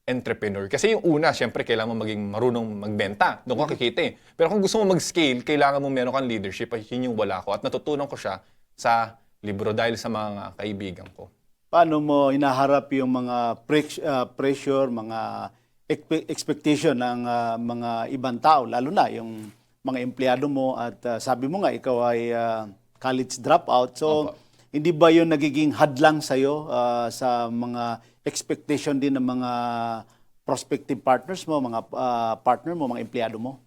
entrepreneur. Kasi yung una, syempre, kailangan mo maging marunong magbenta. Doon ka kikita eh. Pero kung gusto mo mag-scale, kailangan mo meron kang leadership. Yun yung wala ko. At natutunan ko siya sa libro dahil sa mga kaibigan ko. Paano mo hinaharap yung mga pressure, mga expectation ng mga ibang tao, lalo na yung mga empleyado mo at sabi mo nga, ikaw ay college dropout. So, hindi ba yun nagiging hadlang sa'yo sa mga expectation din ng mga prospective partners mo, mga partner mo, mga empleyado mo?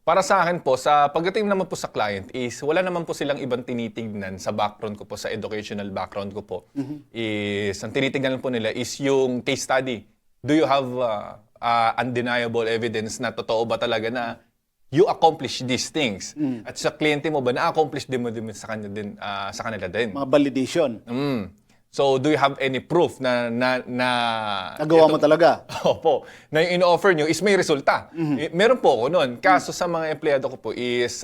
Para sa akin po, sa pagdating naman po sa client is wala naman po silang ibang tinitignan sa background ko po, sa educational background ko po. Is ang tinitignan po nila is yung case study. Do you have undeniable evidence na totoo ba talaga na you accomplish these things? At sa kliyente mo ba na-accomplish din mo din sa kanila din? Mga validation. So, do you have any proof na Nagawa mo talaga. Opo. Na yung in-offer nyo is may resulta. Meron po ako nun. Kaso sa mga empleyado ko po is,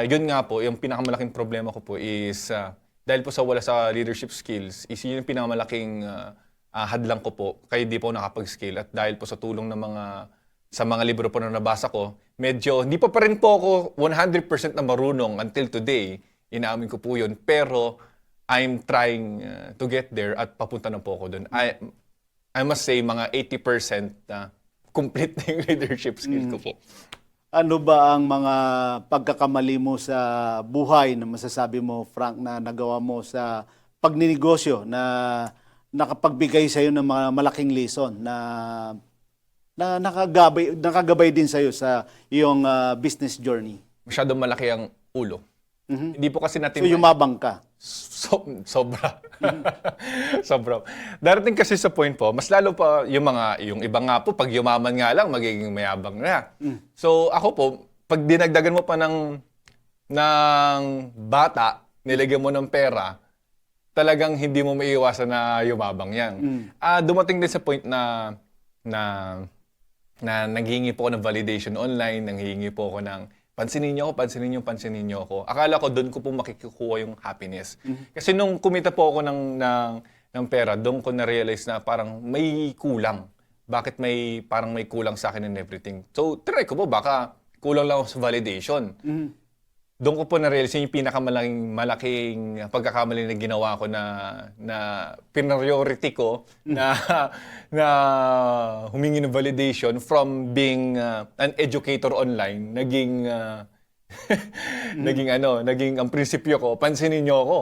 yun nga po, yung pinakamalaking problema ko po is, dahil po sa wala sa leadership skills, is yun yung pinakamalaking hadlang ko po, kaya di po nakapag-scale. At dahil po sa tulong ng sa mga libro po na nabasa ko, medyo, hindi pa rin po ako 100% na marunong until today. Inaamin ko po yun. Pero, I'm trying to get there at papunta na po ako doon. I must say, mga 80% complete na yung leadership skills ko po. Ano ba ang mga pagkakamali mo sa buhay na masasabi mo, Frank, na nagawa mo sa pagninegosyo na nakapagbigay sa'yo ng mga malaking lesson na nakagabay din sa'yo sa iyong business journey? Masyadong malaki ang ulo. Hindi po kasi natin... So, yumabang ka? Sobra. Sobra. Darating kasi sa point po, mas lalo pa yung iba nga po, pag yumaman nga lang, magiging mayabang na. So ako po, pag dinagdagan mo pa ng bata, nilagyan mo ng pera, talagang hindi mo maiiwasan na yumabang yan. Dumating din sa point na nanghihingi po ako ng validation online, nanghihingi po ako ng pansinin niyo ako. Akala ko doon ko po makikukuha yung happiness. Kasi nung kumita po ako ng pera, doon ko na-realize na parang may kulang. Bakit parang may kulang sa akin and everything. So, try ko po, baka kulang lang ako sa validation. Doon ko po na-realize yung malaking pagkakamali na ginawa ko na priority ko na humingi ng validation from being an educator online, naging ang prinsipyo ko, pansinin niyo ako.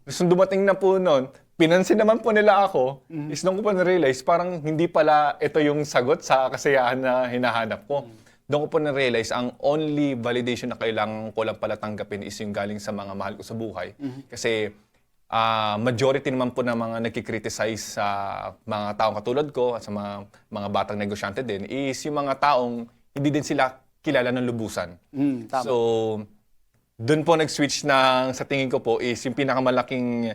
Tapos dumating na po noon, pinansin naman po nila ako, is nung ko po na-realize, parang hindi pala ito yung sagot sa kasiyahan na hinahanap ko. Doon ko po na-realize, ang only validation na kailangan ko lang pala tanggapin is yung galing sa mga mahal ko sa buhay. Kasi majority naman po ng mga nagkikriticize sa mga taong katulad ko at sa mga batang negosyante din is yung mga taong hindi din sila kilala ng lubusan. Tama. So, doon po nag-switch sa tingin ko po is yung pinakamalaking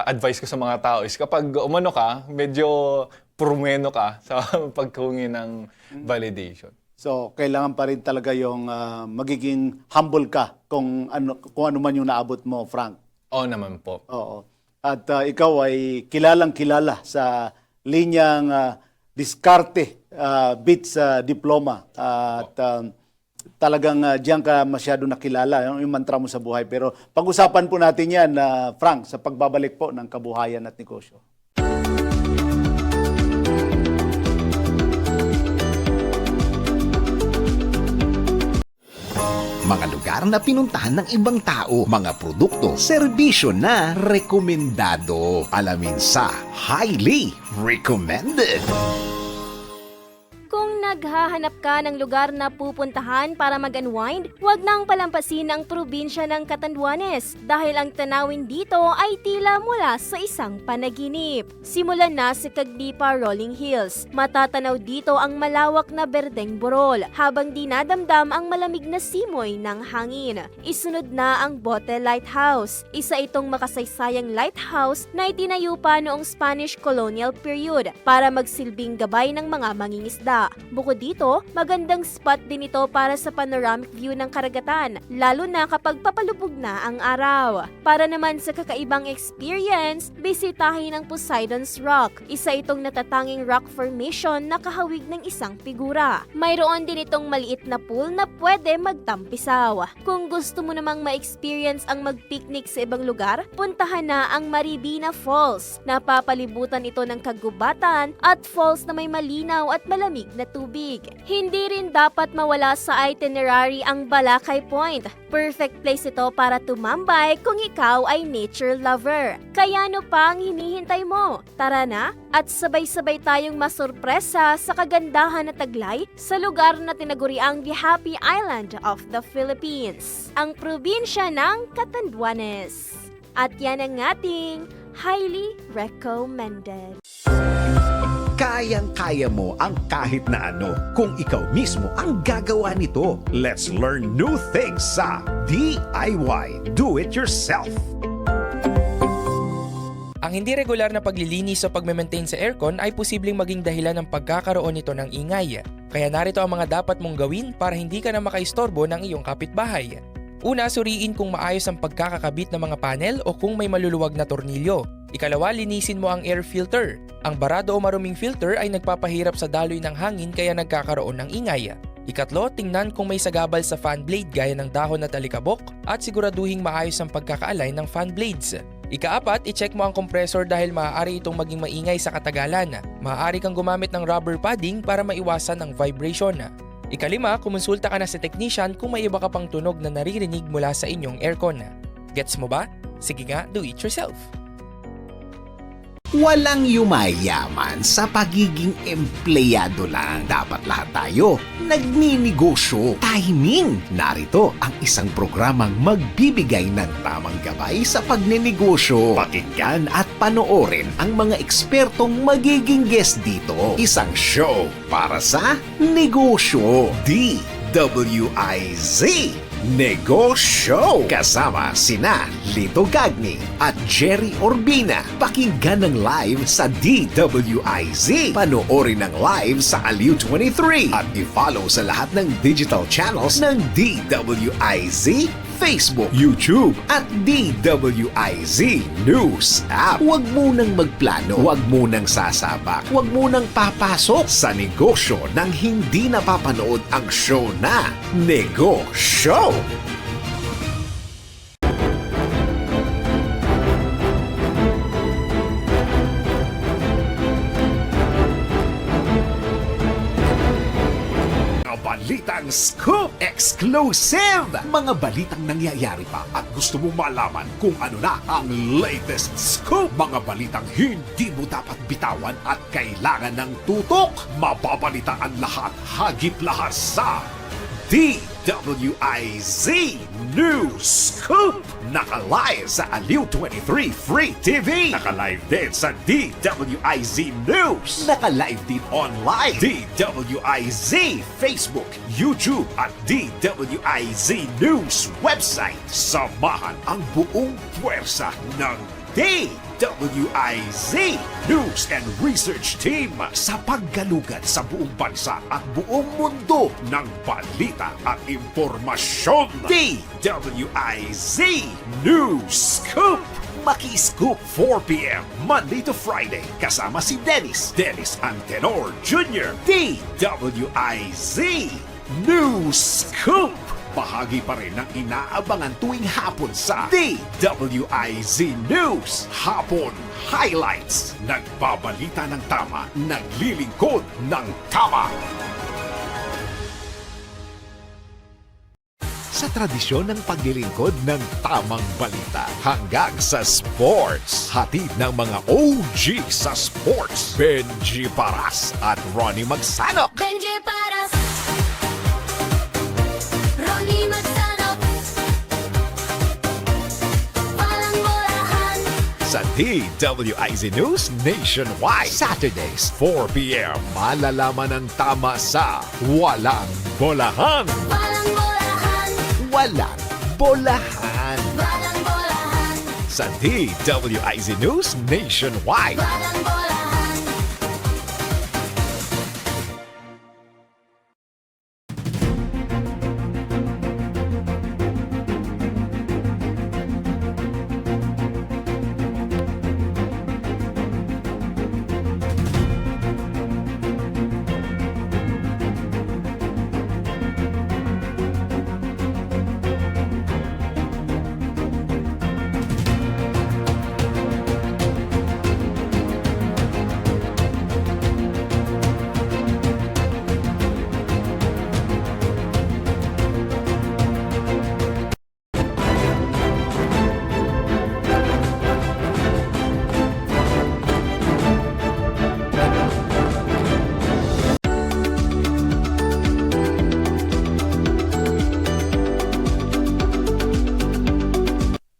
advice ko sa mga tao is kapag umano ka, medyo prumeno ka sa pagkuhingi ng validation. So, kailangan pa rin talaga yung magiging humble ka kung ano man yung naabot mo, Frank. Oo naman po. Oo. At ikaw ay kilalang-kilala sa linyang diskarte, bits diploma. At talagang diyan ka masyado nakilala, yung mantra mo sa buhay. Pero pag-usapan po natin yan, Frank, sa pagbabalik po ng kabuhayan at negosyo. Mga lugar na pinuntahan ng ibang tao, mga produkto, serbisyo na rekomendado. Alamin sa Highly Recommended. Kung naghahanap ka ng lugar na pupuntahan para mag-unwind, huwag nang palampasin ang probinsya ng Catanduanes dahil ang tanawin dito ay tila mula sa isang panaginip. Simulan na sa Caglipa Rolling Hills. Matatanaw dito ang malawak na berdeng burol habang dinadamdam ang malamig na simoy ng hangin. Isunod na ang Bote Lighthouse. Isa itong makasaysayang lighthouse na itinayo pa noong Spanish colonial period para magsilbing gabay ng mga mangingisda. Bukod dito, magandang spot din ito para sa panoramic view ng karagatan, lalo na kapag papalubog na ang araw. Para naman sa kakaibang experience, bisitahin ang Poseidon's Rock. Isa itong natatanging rock formation na kahawig ng isang figura. Mayroon din itong maliit na pool na pwede magtampisaw. Kung gusto mo namang ma-experience ang mag-picnic sa ibang lugar, puntahan na ang Maribina Falls. Napapalibutan ito ng kagubatan at falls na may malinaw at malamig na tubig. tubig. Hindi rin dapat mawala sa itinerary ang Balakay Point. Perfect place ito para tumambay kung ikaw ay nature lover. Kaya ano pa ang hinihintay mo? Tara na at sabay-sabay tayong masurpresa sa kagandahan na taglay sa lugar na tinaguriang the Happy Island of the Philippines, ang probinsya ng Catanduanes. At yan ang ating highly recommended. Kayang-kaya mo ang kahit na ano kung ikaw mismo ang gagawa nito. Let's learn new things sa DIY Do It Yourself. Ang hindi regular na paglilinis o pagme-maintain sa aircon ay posibleng maging dahilan ng pagkakaroon nito ng ingay. Kaya narito ang mga dapat mong gawin para hindi ka na makaistorbo ng iyong kapitbahay. Una, suriin kung maayos ang pagkakakabit ng mga panel o kung may maluluwag na tornilyo. Ikalawa, linisin mo ang air filter. Ang barado o maruming filter ay nagpapahirap sa daloy ng hangin kaya nagkakaroon ng ingay. Ikatlo, tingnan kung may sagabal sa fan blade gaya ng dahon na talikabok at siguraduhing maayos ang pagkaka-align ng fan blades. Ikaapat, i-check mo ang compressor dahil maaari itong maging maingay sa katagalan. Maaari kang gumamit ng rubber padding para maiwasan ang vibration. Ikalima, kumonsulta ka na sa technician kung may iba ka pang tunog na naririnig mula sa inyong aircon. Gets mo ba? Sige nga, do it yourself. Walang yumayaman sa pagiging empleyado lang. Dapat lahat tayo nagninegosyo. Timing! Narito ang isang programang magbibigay ng tamang gabay sa pagnenegosyo. Pakinggan at panoorin ang mga ekspertong magiging guest dito. Isang show para sa negosyo. DWIZ Negosyo! Kasama sina Lito Gagni at Jerry Orbina. Pakinggan ng live sa DWIZ. Panoorin ng live sa Aliw 23. At i-follow sa lahat ng digital channels ng DWIZ, Facebook, YouTube, at DWIZ News App. Huwag munang magplano, huwag munang sasabak, huwag munang papasok sa negosyo nang hindi napapanood ang show na Negosyo. Balitang Scoop Exclusive! Mga balitang nangyayari pa at gusto mong malaman kung ano na ang latest scoop. Mga balitang hindi mo dapat bitawan at kailangan ng tutok. Mababalitaan lahat, hagip lahat sa DWIZ News Scoop! Naka-live sa Aliw 23 Free TV. Naka-live din sa DWIZ News. Naka-live din online. DWIZ Facebook, YouTube at DWIZ News website. Samahan ang buong puwersa ng DWIZ News and Research Team sa paggalugad sa buong bansa at buong mundo ng balita at impormasyon. DWIZ News Scoop! Maki-scoop 4 p.m. Monday to Friday kasama si Dennis Antenor Jr. DWIZ News Scoop! Bahagi pa rin ng inaabangan tuwing hapon sa DWIZ News Hapon Highlights. Nagbabalita ng tama, naglilingkod ng tama. Sa tradisyon ng paglilingkod ng tamang balita hanggang sa sports. Hatid ng mga OG sa sports. Benji Paras at Ronnie Magsanok. Benji Paras, Ronnie Magsanok, walang bolahan. Sa DWIZ News Nationwide. Saturdays, 4 p.m. Malalaman ang tama sa Walang Bolahan. Walang bolahan, Walang Bolahan. walang bolahan, Sa DWIZ News Nationwide. walang bolahan.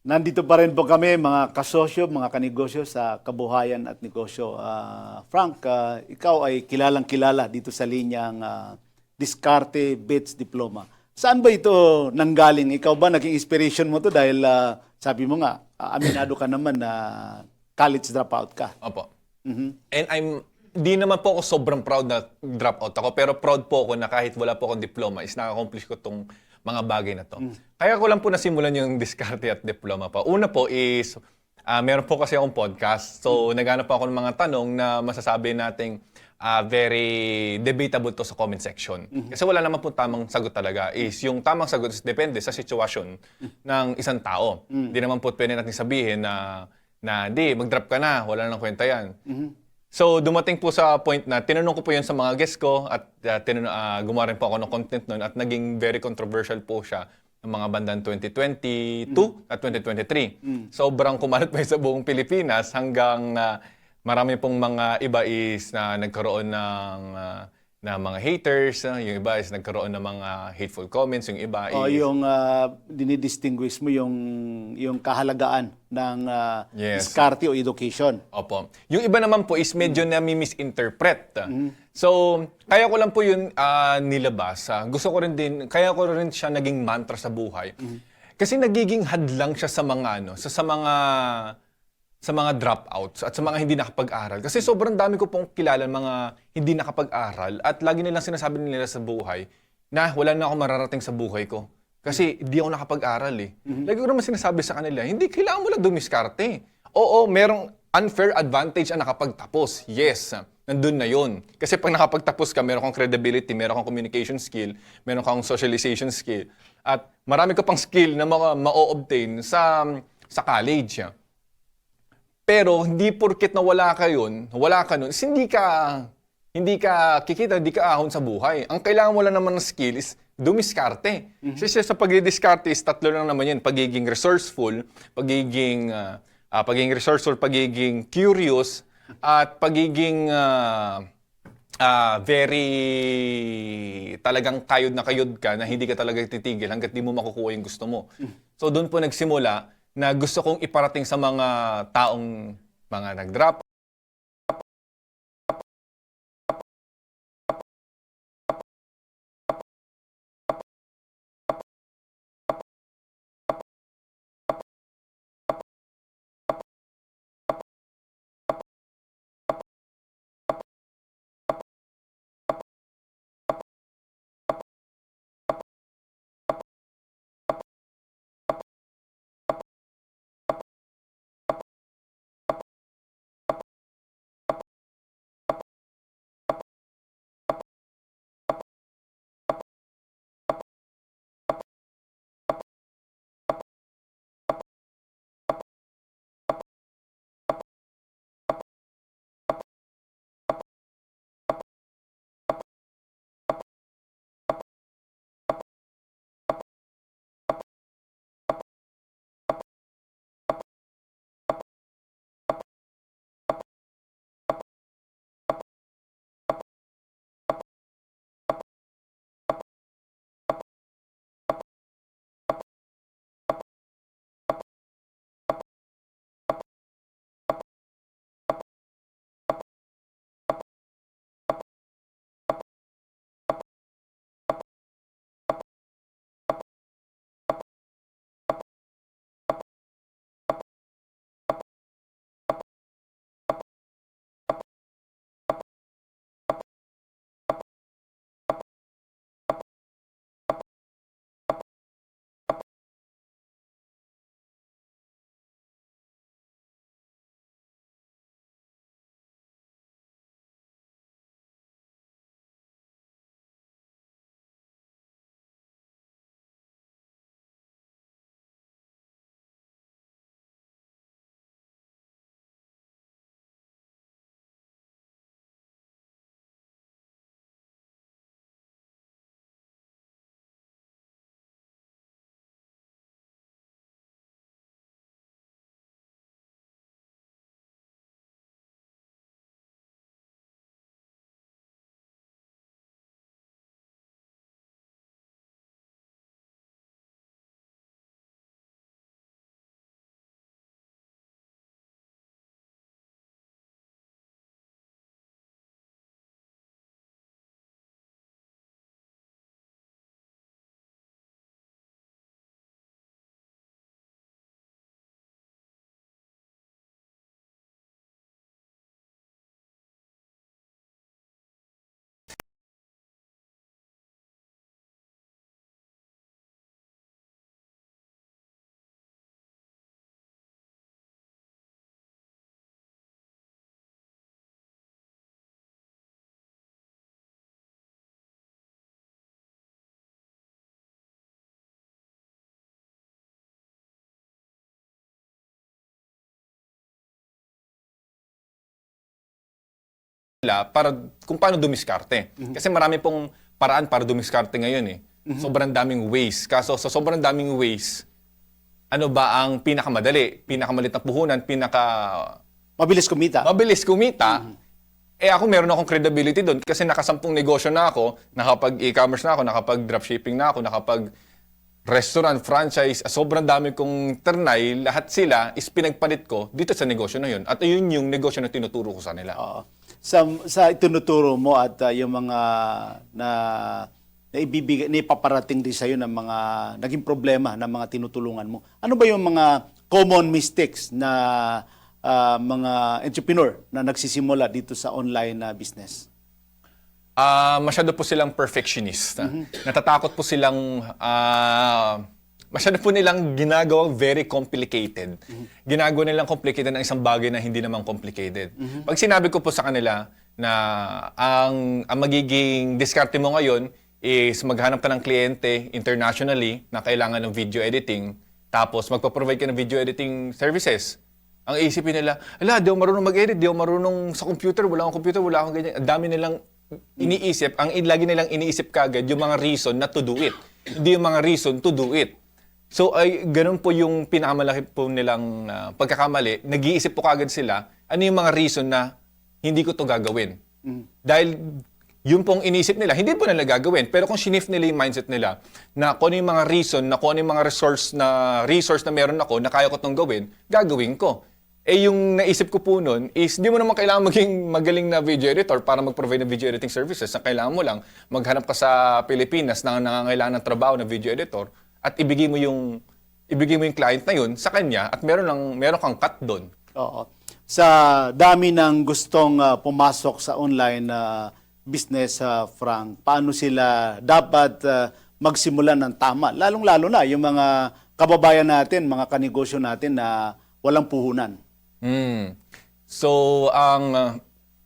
Nandito pa rin po kami, mga kasosyo, mga kanegosyo sa kabuhayan at negosyo. Frank, ikaw ay kilalang-kilala dito sa linyang Diskarte Bits Diploma. Saan ba ito nanggaling? Ikaw ba naging inspiration mo to dahil sabi mo nga, aminado ka naman na college dropout ka. Opo. And di naman po ako sobrang proud na dropout ako, pero proud po ako na kahit wala po akong diploma is na-accomplish ko tong mga bagay na to. Kaya ko lang po nasimulan yung diskarte at diploma pa. Una po is, meron po kasi akong podcast. So, naghanap po ako ng mga tanong na masasabi nating very debatable to sa comment section. Kasi wala naman po tamang sagot talaga. Is yung tamang sagot is depende sa sitwasyon ng isang tao. Hindi naman po pwede natin sabihin na di, mag-drop ka na, wala nang kwenta yan. So, dumating po sa point na tinanong ko po yun sa mga guests ko at gumawa rin po ako ng content nun at naging very controversial po siya ng mga bandang 2022 at 2023. Sobrang kumalat pa yun sa buong Pilipinas hanggang marami pong mga iba is na nagkaroon ng mga haters, yung iba is nagkaroon ng mga hateful comments, yung iba O is... yung dinidistinguish mo yung kahalagaan ng Yes. diskarte o education. Opo. Yung iba naman po is medyo nami-misinterpret. So, kaya ko lang po yun nilabas. Gusto ko rin din, kaya ko rin siya naging mantra sa buhay. Kasi nagiging hadlang siya sa mga sa mga dropouts at sa mga hindi nakapag-aral. Kasi sobrang dami ko pong kilala mga hindi nakapag-aral at lagi nilang sinasabi nila sa buhay na wala na ako mararating sa buhay ko. Kasi hindi ako nakapag-aral eh. Lagi ko naman sinasabi sa kanila, hindi kailangan mo lang dumiskarte. Oo, merong unfair advantage ang nakapagtapos. Yes, nandun na yun. Kasi pag nakapagtapos ka, meron kang credibility, meron kang communication skill, meron kang socialization skill, at marami ka pang skill na ma-obtain sa college. Pero hindi porket na wala ka nun, is hindi ka kikita, hindi ka ahon sa buhay. Ang kailangan mo lang naman ng skill is dumiskarte. Kasi sa pagdidiskarte is tatlo lang naman yan. Pagiging resourceful, pagiging curious, at pagiging very talagang kayod ka na hindi ka talaga titigil hanggat di mo makukuha yung gusto mo. So doon po nagsimula na gusto kong iparating sa mga taong mga nag-drop nila para kung paano dumiskarte. Kasi marami pong paraan para dumiskarte ngayon eh. Sobrang daming ways. Kaso sa sobrang daming ways, ano ba ang pinakamadali? Pinakamalit na puhunan, Mabilis kumita. mabilis kumita? Eh ako meron akong credibility doon kasi nakasampung negosyo na ako, nakapag e-commerce na ako, nakapag dropshipping na ako, nakapag restaurant, franchise, sobrang dami kong ternay, lahat sila is pinagpalit ko dito sa negosyo na yun. At yun yung negosyo na tinuturo ko sa nila. Oo. Sa itinuturo mo at yung mga na ibibigay, na ipaparating din sa'yo ng mga naging problema ng mga tinutulungan mo. Ano ba yung mga common mistakes na mga entrepreneur na nagsisimula dito sa online na business? Masyado po silang perfectionist. Natatakot po silang masyado po nilang ginagawang very complicated. Ginagawa nilang complicated ng isang bagay na hindi naman complicated. Pag sinabi ko po sa kanila na ang magiging diskarte mo ngayon is maghanap ka ng kliyente internationally na kailangan ng video editing, tapos magpa-provide ka ng video editing services. Ang isipin nila, di ako marunong mag-edit, di ako marunong sa computer, wala akong computer, wala akong ganyan. Ang dami nilang iniisip, lagi nilang iniisip kagad yung mga reason na to do it. Hindi yung mga reason to do it. So, ganun po yung pinakamalaki po nilang pagkakamali. Nag-iisip po kagad sila, ano yung mga reason na hindi ko to gagawin. Dahil yun pong iniisip nila, hindi po nila gagawin. Pero kung shift nila yung mindset nila, na kung ano yung mga reason, na kung ano yung mga resource na meron ako, na kaya ko itong gawin, gagawin ko. Eh yung naisip ko po nun is, di mo naman kailangan maging magaling na video editor para mag-provide ng video editing services. Ang kailangan mo lang, maghanap ka sa Pilipinas na nangangailangan ng trabaho ng video editor at ibigay mo yung client na yun sa kanya at meron kang cut doon. Oo. Sa dami ng gustong pumasok sa online business, Frank, paano sila dapat magsimula ng tama? Lalong-lalo na yung mga kababayan natin, mga kanegosyo natin na walang puhunan. So, ang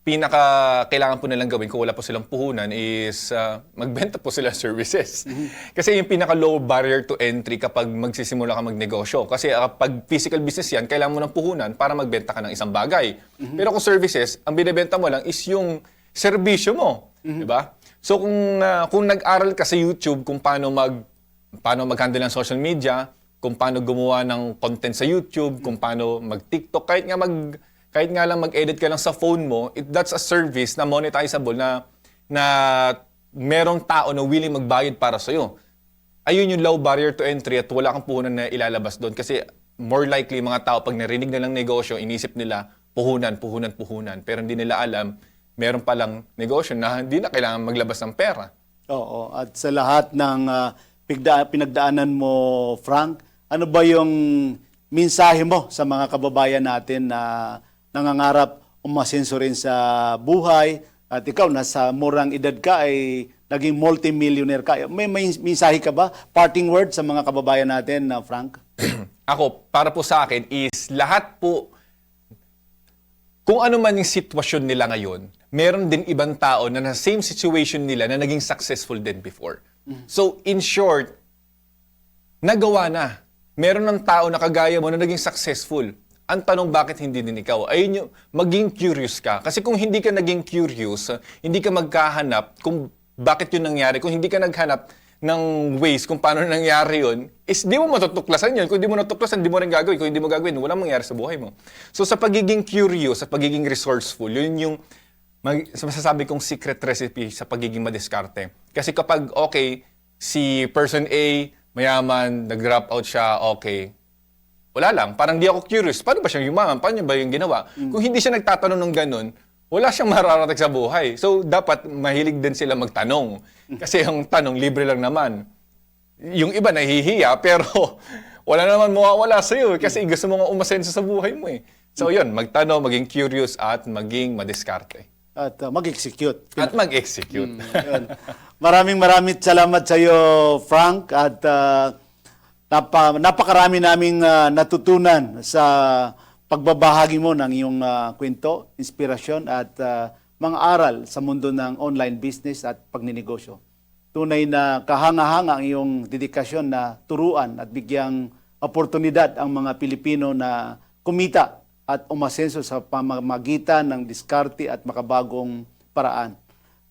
kailangan po nilang gawin kung wala po silang puhunan is magbenta po sila services. Kasi yung pinaka-low barrier to entry kapag magsisimula ka magnegosyo. Kasi pag physical business yan, kailangan mo ng puhunan para magbenta ka ng isang bagay. Pero kung services, ang binibenta mo lang is yung serbisyo mo. Diba? So, kung nag-aral ka sa YouTube kung paano mag-handle ng social media, kung paano gumawa ng content sa YouTube, kung paano mag-TikTok, kahit nga lang mag-edit ka lang sa phone mo, that's a service na monetizable na merong tao na willing magbayad para sa'yo. Ayun yung low barrier to entry at wala kang puhunan na ilalabas doon. Kasi more likely, mga tao, pag narinig nilang negosyo, inisip nila, puhunan. Pero hindi nila alam, meron palang negosyo na hindi na kailangan maglabas ng pera. Oo. At sa lahat ng pinagdaanan mo, Frank, ano ba yung mensahe mo sa mga kababayan natin na nangangarap umasenso rin sa buhay at ikaw nasa murang edad ka ay naging multimillionaire ka? May mensahe ka ba? Parting word sa mga kababayan natin, Frank? Ako, para po sa akin is lahat po, kung ano man yung sitwasyon nila ngayon, meron din ibang tao na same situation nila na naging successful din before. So, in short, nagawa na. Meron ng tao na kagaya mo na naging successful. Ang tanong, bakit hindi din ikaw? Ayun yung, maging curious ka. Kasi kung hindi ka naging curious, hindi ka magkahanap kung bakit yun nangyari. Kung hindi ka naghanap ng ways kung paano nangyari yun, is di mo matutuklasan yun. Kung di mo natuklasan, di mo rin gagawin. Kung hindi mo gagawin, walang mangyari sa buhay mo. So sa pagiging curious, sa pagiging resourceful, yun yung masasabi kong secret recipe sa pagiging madiskarte. Kasi kapag, okay, si person A, mayaman, nag-drop out siya, okay. Wala lang, parang di ako curious. Paano ba siya yumaman? Paano ba yung ginawa? Kung hindi siya nagtatanong ng ganun, wala siyang mararating sa buhay. So, dapat mahilig din sila magtanong. Kasi yung tanong, libre lang naman. Yung iba nahihiya, pero wala naman mawawala sa'yo kasi gusto mo nga umasenso sa buhay mo eh. So, yun, magtanong, maging curious at maging madiskarte. At mag-execute. At mag-execute. Yun. Maraming salamat sa iyo, Frank, at napakarami naming natutunan sa pagbabahagi mo ng iyong kwento, inspirasyon at mga aral sa mundo ng online business at pagninegosyo. Tunay na kahanga-hanga ang iyong dedikasyon na turuan at bigyang oportunidad ang mga Pilipino na kumita at umasenso sa pamamagitan ng diskarte at makabagong paraan.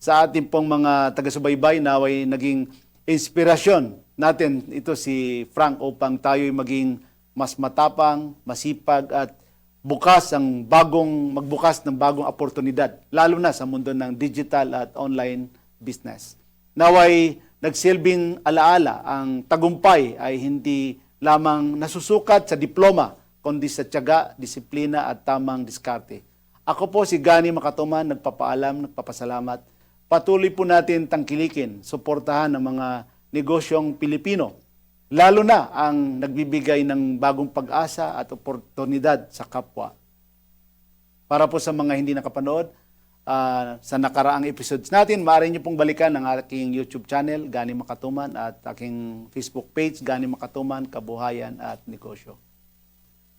Sa ating pong mga taga-subaybay, naway naging inspirasyon natin ito si Frank upang tayo'y maging mas matapang, masipag at magbukas ng bagong oportunidad, lalo na sa mundo ng digital at online business. Naway nagsilbing alaala, ang tagumpay ay hindi lamang nasusukat sa diploma, kundi sa tiyaga, disiplina at tamang diskarte. Ako po si Gani Makatuman, nagpapaalam, nagpapasalamat. Patuloy po natin tangkilikin, suportahan ang mga negosyong Pilipino, lalo na ang nagbibigay ng bagong pag-asa at oportunidad sa kapwa. Para po sa mga hindi nakapanood, sa nakaraang episodes natin, maaari niyo pong balikan ang aking YouTube channel, Gani Makatuman, at aking Facebook page, Gani Makatuman, Kabuhayan at Negosyo.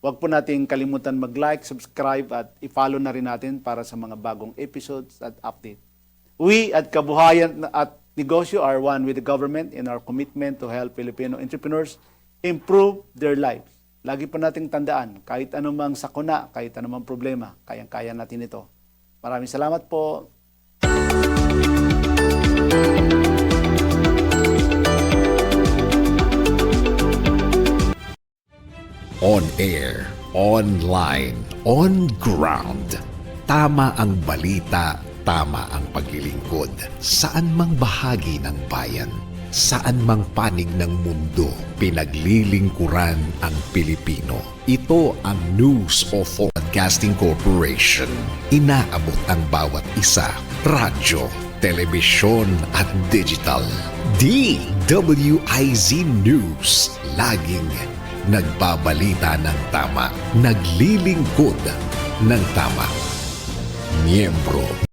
Huwag po nating kalimutan mag-like, subscribe at i-follow na rin natin para sa mga bagong episodes at update. We at Kabuhayan at Negosyo are one with the government in our commitment to help Filipino entrepreneurs improve their lives. Lagi po nating tandaan, kahit anumang sakuna, kahit anumang problema, kayang-kaya natin ito. Maraming salamat po. On air, online, on ground. Tama ang balita, tama ang paglilingkod. Saan mang bahagi ng bayan, saan mang panig ng mundo, pinaglilingkuran ang Pilipino. Ito ang News of Broadcasting Corporation. Inaabot ang bawat isa, radyo, telebisyon at digital. DWIZ News, laging nagbabalita ng tama, naglilingkod ng tama. Miyembro